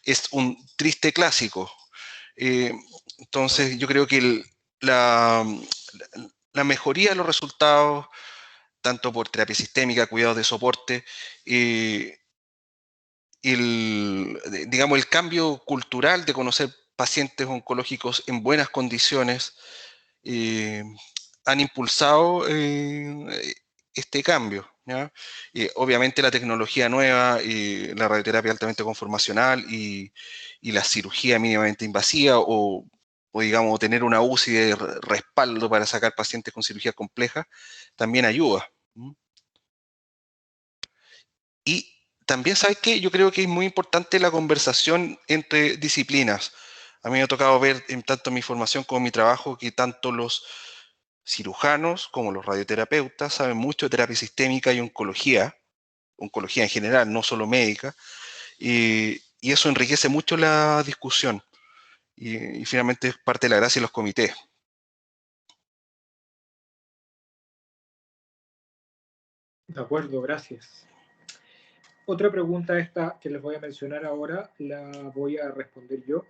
es un triste clásico. Entonces, yo creo que la mejoría de los resultados, tanto por terapia sistémica, cuidados de soporte, digamos, el cambio cultural de conocer pacientes oncológicos en buenas condiciones, han impulsado este cambio, ¿ya? Obviamente la tecnología nueva, la radioterapia altamente conformacional y la cirugía mínimamente invasiva o digamos tener una UCI de respaldo para sacar pacientes con cirugía compleja, también ayuda. Y también, ¿sabes qué? Yo creo que es muy importante la conversación entre disciplinas. A mí me ha tocado ver, tanto en mi formación como en mi trabajo, que tanto los cirujanos como los radioterapeutas saben mucho de terapia sistémica y oncología en general, no solo médica, y eso enriquece mucho la discusión. Y finalmente es parte de la gracia de los comités. De acuerdo, gracias. Otra pregunta esta que les voy a mencionar ahora, la voy a responder yo.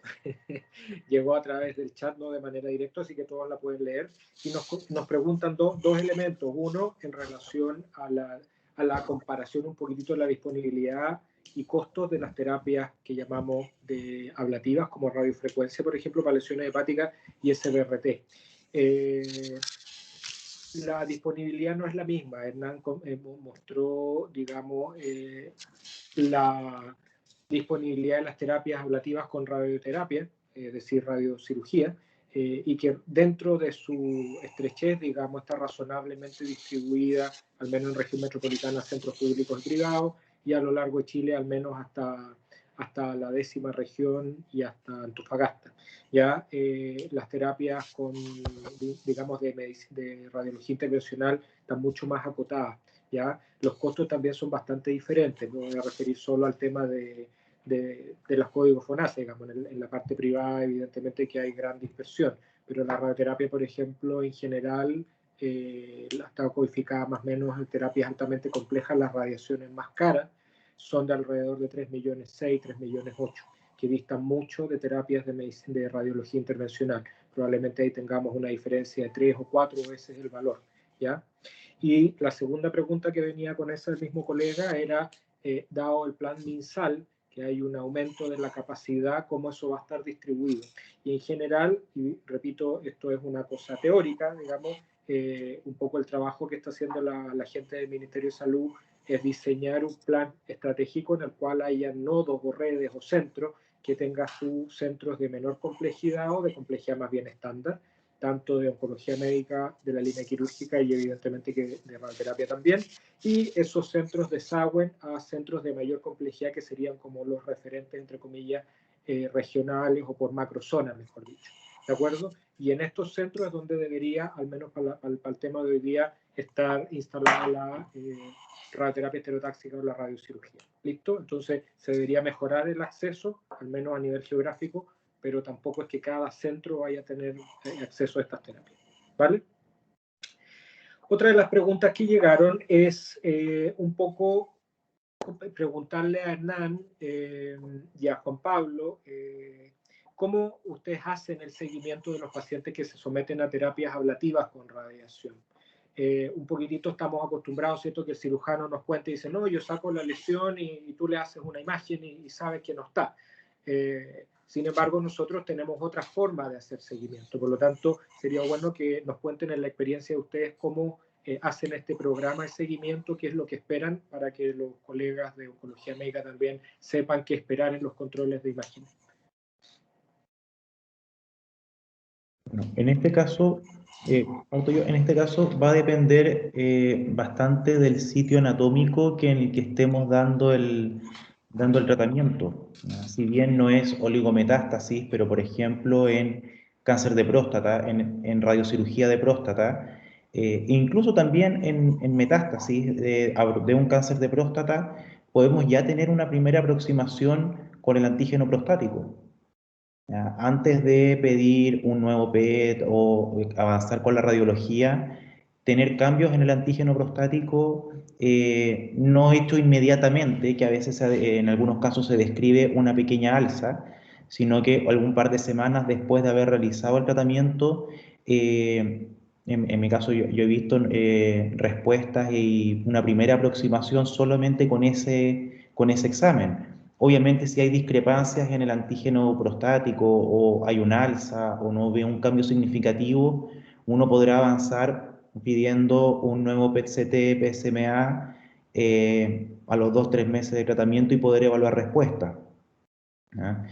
Llegó a través del chat, no de manera directa, así que todos la pueden leer. Y nos preguntan dos elementos. Uno, en relación a la comparación un poquitito de la disponibilidad y costos de las terapias que llamamos de ablativas, como radiofrecuencia, por ejemplo, para lesiones hepáticas y SBRT. La disponibilidad no es la misma. Hernán mostró, digamos, la disponibilidad de las terapias ablativas con radioterapia, es decir, radiocirugía, y que dentro de su estrechez, digamos, está razonablemente distribuida, al menos en región metropolitana, centros públicos y privados, y a lo largo de Chile, al menos hasta la 10ª región y hasta Antofagasta. Ya las terapias con, digamos, de radiología intervencional están mucho más acotadas. ¿Ya? Los costos también son bastante diferentes. Me voy a referir solo al tema de los códigos FONASA, digamos. En la parte privada, evidentemente que hay gran dispersión, pero la radioterapia, por ejemplo, en general, está codificada más o menos en terapias altamente complejas. Las radiaciones más caras son de alrededor de 3,6 millones, 3,8 millones, que distan mucho de terapias de radiología intervencional. Probablemente ahí tengamos una diferencia de 3 o 4 veces el valor, ¿ya? Y la segunda pregunta que venía con ese mismo colega era, dado el plan MinSal, que hay un aumento de la capacidad, cómo eso va a estar distribuido. Y en general, y repito, esto es una cosa teórica, digamos, un poco el trabajo que está haciendo la gente del Ministerio de Salud es diseñar un plan estratégico en el cual haya nodos o redes o centros que tengan sus centros de menor complejidad o de complejidad más bien estándar, tanto de oncología médica, de la línea quirúrgica y evidentemente que de radioterapia también, y esos centros desagüen a centros de mayor complejidad que serían como los referentes, entre comillas, regionales o por macrozonas, mejor dicho. ¿De acuerdo? Y en estos centros es donde debería, al menos para el tema de hoy día, estar instalada la radioterapia estereotáxica o la radiocirugía. ¿Listo? Entonces se debería mejorar el acceso, al menos a nivel geográfico, pero tampoco es que cada centro vaya a tener acceso a estas terapias. ¿Vale? Otra de las preguntas que llegaron es un poco preguntarle a Hernán y a Juan Pablo cómo ustedes hacen el seguimiento de los pacientes que se someten a terapias ablativas con radiación. Un poquitito estamos acostumbrados, ¿cierto?, que el cirujano nos cuente y dice, no, yo saco la lesión y tú le haces una imagen y sabes que no está. Sin embargo, nosotros tenemos otra forma de hacer seguimiento. Por lo tanto, sería bueno que nos cuenten en la experiencia de ustedes cómo hacen este programa de seguimiento, qué es lo que esperan para que los colegas de oncología médica también sepan qué esperar en los controles de imagen. Bueno, en este caso, va a depender bastante del sitio anatómico en el que estemos dando el tratamiento. Si bien no es oligometástasis, pero por ejemplo en cáncer de próstata, en radiocirugía de próstata, incluso también en metástasis de un cáncer de próstata, podemos ya tener una primera aproximación con el antígeno prostático. Antes de pedir un nuevo PET o avanzar con la radiología, tener cambios en el antígeno prostático no hecho inmediatamente, que a veces en algunos casos se describe una pequeña alza, sino que algún par de semanas después de haber realizado el tratamiento, en mi caso yo he visto respuestas y una primera aproximación solamente con ese examen. Obviamente, si hay discrepancias en el antígeno prostático o hay un alza o no ve un cambio significativo, uno podrá avanzar pidiendo un nuevo PET-CT, PSMA a los 2-3 meses de tratamiento y poder evaluar respuesta. ¿Ya?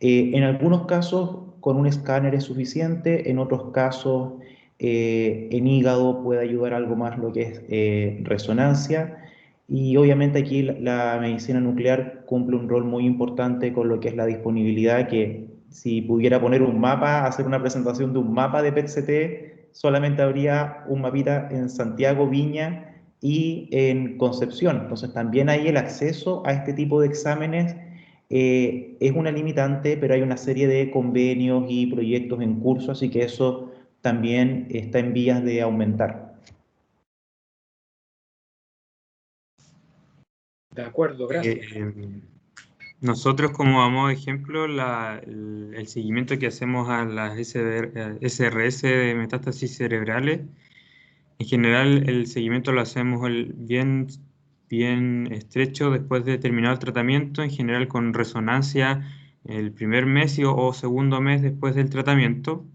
En algunos casos con un escáner es suficiente, en otros casos en hígado puede ayudar algo más lo que es resonancia. Y obviamente aquí la medicina nuclear cumple un rol muy importante con lo que es la disponibilidad, que si pudiera poner un mapa, hacer una presentación de un mapa de PET-CT, solamente habría un mapita en Santiago, Viña y en Concepción. Entonces también ahí el acceso a este tipo de exámenes es una limitante, pero hay una serie de convenios y proyectos en curso, así que eso también está en vías de aumentar. De acuerdo, gracias. Nosotros, como a modo de ejemplo, el seguimiento que hacemos a las SRS de metástasis cerebrales, en general el seguimiento lo hacemos bien estrecho después de terminar el tratamiento, en general con resonancia el primer mes o segundo mes después del tratamiento,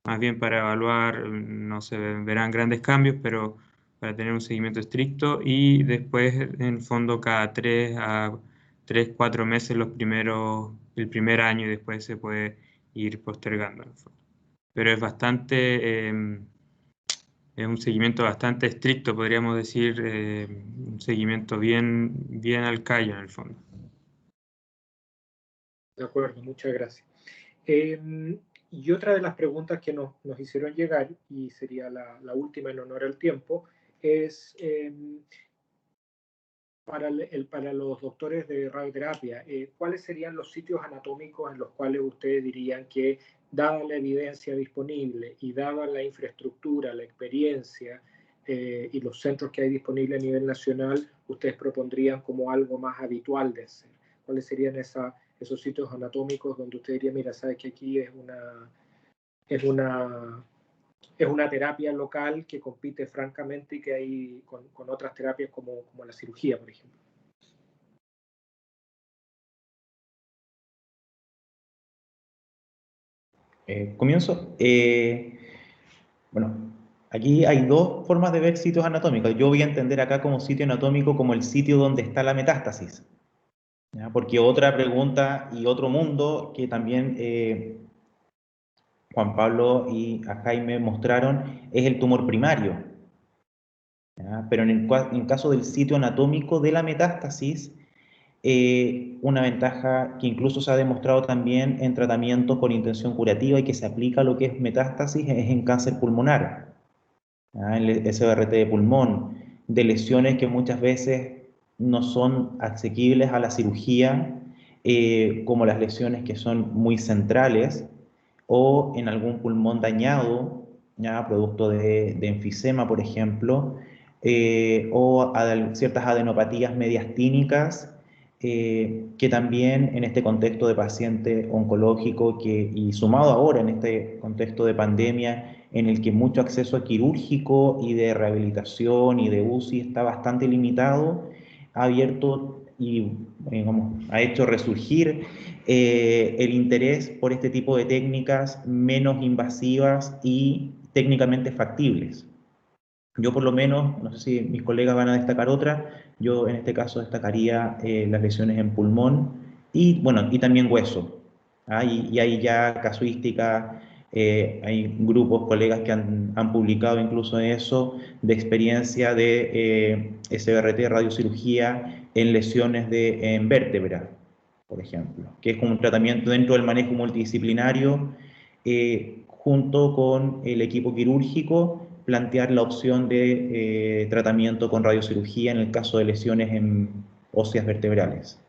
más bien para evaluar, no se verán grandes cambios, pero para tener un seguimiento estricto, y después en el fondo cada 3-4 meses el primer año, y después se puede ir postergando en el fondo. Pero es un seguimiento bastante estricto, podríamos decir, un seguimiento bien al callo en el fondo. De acuerdo, muchas gracias. Y otra de las preguntas que nos hicieron llegar, y sería la última en honor al tiempo, es para los doctores de radioterapia, ¿cuáles serían los sitios anatómicos en los cuales ustedes dirían que, dada la evidencia disponible y dada la infraestructura, la experiencia y los centros que hay disponibles a nivel nacional, ustedes propondrían como algo más habitual de hacer? ¿Cuáles serían esos sitios anatómicos donde usted diría, mira, sabes que aquí es una terapia local que compite francamente y que hay con otras terapias como la cirugía, por ejemplo? Comienzo. Bueno, aquí hay dos formas de ver sitios anatómicos. Yo voy a entender acá como sitio anatómico como el sitio donde está la metástasis, ¿ya? Porque otra pregunta y otro mundo que también Juan Pablo y a Jaime mostraron es el tumor primario, ¿ya? Pero en caso del sitio anatómico de la metástasis, una ventaja que incluso se ha demostrado también en tratamientos con intención curativa y que se aplica a lo que es metástasis es en cáncer pulmonar, ¿ya? En el SBRT de pulmón, de lesiones que muchas veces no son asequibles a la cirugía, como las lesiones que son muy centrales, o en algún pulmón dañado, ya producto de enfisema, por ejemplo, o ciertas adenopatías mediastínicas, que también en este contexto de paciente oncológico y sumado ahora en este contexto de pandemia en el que mucho acceso quirúrgico y de rehabilitación y de UCI está bastante limitado, ha abierto y ha hecho resurgir el interés por este tipo de técnicas menos invasivas y técnicamente factibles. Yo por lo menos, no sé si mis colegas van a destacar otra, yo en este caso destacaría las lesiones en pulmón y, bueno, y también hueso. ¿Ah? Y hay ya casuística, hay grupos, colegas que han publicado incluso eso, de experiencia de SBRT, radiocirugía, en lesiones en vértebra, por ejemplo, que es como un tratamiento dentro del manejo multidisciplinario, junto con el equipo quirúrgico, plantear la opción de tratamiento con radiocirugía en el caso de lesiones en óseas vertebrales.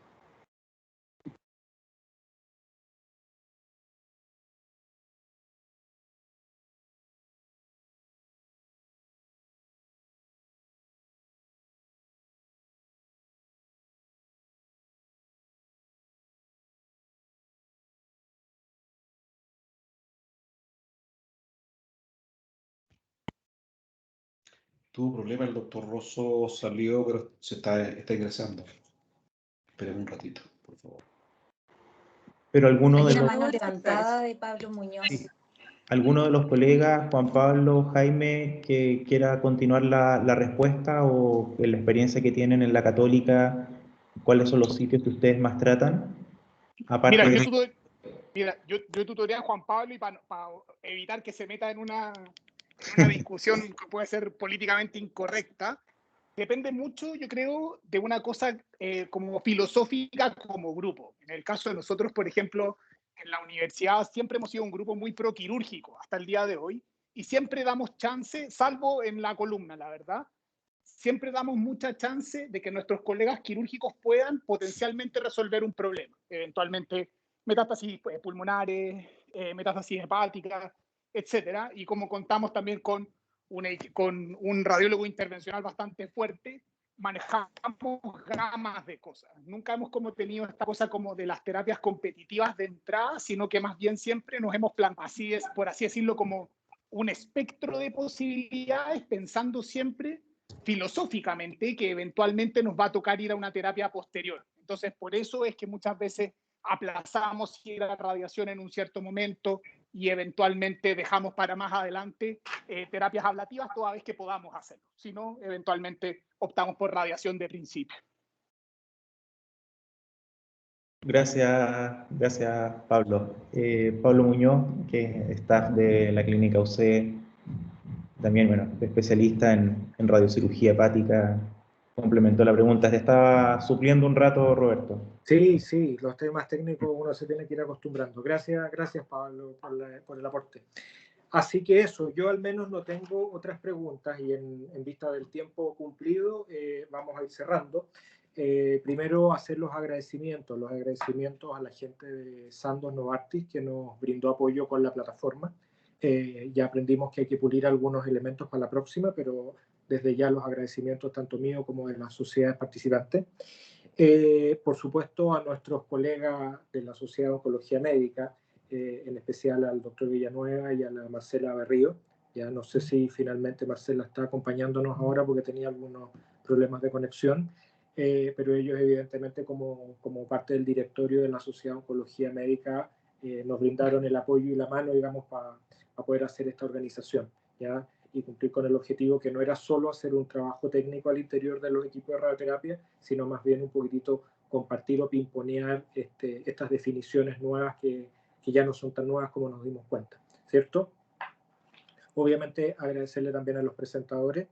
Tuvo problema, el doctor Rosso salió, pero está ingresando. Esperemos un ratito, por favor. Pero alguno Hay de una los, mano levantada de Pablo Muñoz. sí, alguno de los colegas, Juan Pablo, Jaime, que quiera continuar la respuesta o la experiencia que tienen en la Católica, ¿cuáles son los sitios que ustedes más tratan? Aparte Mira, de... yo tutoré a Juan Pablo y para evitar que se meta en una discusión que puede ser políticamente incorrecta, depende mucho, yo creo, de una cosa como filosófica como grupo. En el caso de nosotros, por ejemplo, en la universidad siempre hemos sido un grupo muy proquirúrgico hasta el día de hoy y siempre damos chance, salvo en la columna, la verdad, siempre damos mucha chance de que nuestros colegas quirúrgicos puedan potencialmente resolver un problema, eventualmente metástasis pulmonares, metástasis hepáticas, etcétera. Y como contamos también con un radiólogo intervencional bastante fuerte, manejamos gamas de cosas. Nunca hemos como tenido esta cosa como de las terapias competitivas de entrada, sino que más bien siempre nos hemos planteado, así es, por así decirlo, como un espectro de posibilidades, pensando siempre filosóficamente que eventualmente nos va a tocar ir a una terapia posterior. Entonces, por eso es que muchas veces aplazamos ir a radiación en un cierto momento y eventualmente dejamos para más adelante terapias ablativas toda vez que podamos hacerlo. Si no, eventualmente optamos por radiación de principio. Gracias Pablo. Pablo Muñoz, que es staff de la Clínica UC, también, bueno, especialista en radiocirugía hepática, complementó la pregunta. ¿Te estaba supliendo un rato, Roberto? Sí, los temas técnicos uno se tiene que ir acostumbrando. Gracias Pablo por el aporte. Así que eso, yo al menos no tengo otras preguntas y en vista del tiempo cumplido vamos a ir cerrando. Primero hacer los agradecimientos a la gente de Sandoz Novartis que nos brindó apoyo con la plataforma. Ya aprendimos que hay que pulir algunos elementos para la próxima, pero desde ya los agradecimientos tanto mío como de las sociedades participantes. Por supuesto a nuestros colegas de la Sociedad de Oncología Médica, en especial al doctor Villanueva y a la Marcela Berrío. Ya no sé si finalmente Marcela está acompañándonos ahora porque tenía algunos problemas de conexión, pero ellos evidentemente como parte del directorio de la Sociedad de Oncología Médica nos brindaron el apoyo y la mano, digamos, para poder hacer esta organización, ¿ya? Y cumplir con el objetivo que no era solo hacer un trabajo técnico al interior de los equipos de radioterapia, sino más bien un poquitito compartir o pimponear estas definiciones nuevas que ya no son tan nuevas como nos dimos cuenta, ¿cierto? Obviamente agradecerle también a los presentadores.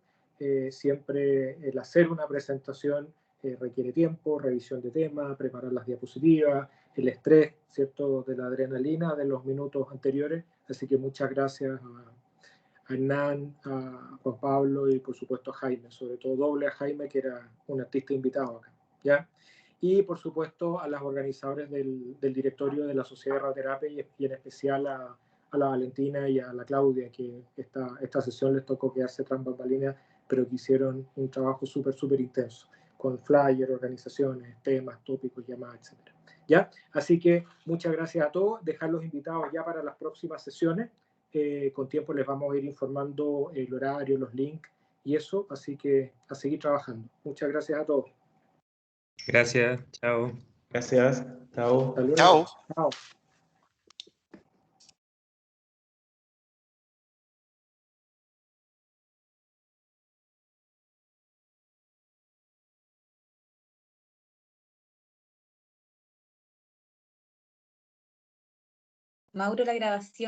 Siempre el hacer una presentación requiere tiempo, revisión de temas, preparar las diapositivas, el estrés, ¿cierto?, de la adrenalina de los minutos anteriores. Así que muchas gracias a Hernán, a Juan Pablo y por supuesto a Jaime, sobre todo doble a Jaime, que era un artista invitado acá, ¿ya? Y por supuesto a los organizadores del directorio de la Sociedad de Radioterapia y en especial a la Valentina y a la Claudia, que esta sesión les tocó quedarse tras bambalinas, pero que hicieron un trabajo súper intenso, con flyer, organizaciones, temas, tópicos, llamadas, etc. ¿Ya? Así que muchas gracias a todos, dejar los invitados ya para las próximas sesiones. Con tiempo les vamos a ir informando el horario, los links y eso, así que a seguir trabajando. Muchas gracias a todos. Gracias, chao. Gracias, chao. Hasta luego. Chao. Chao. Mauro, la grabación.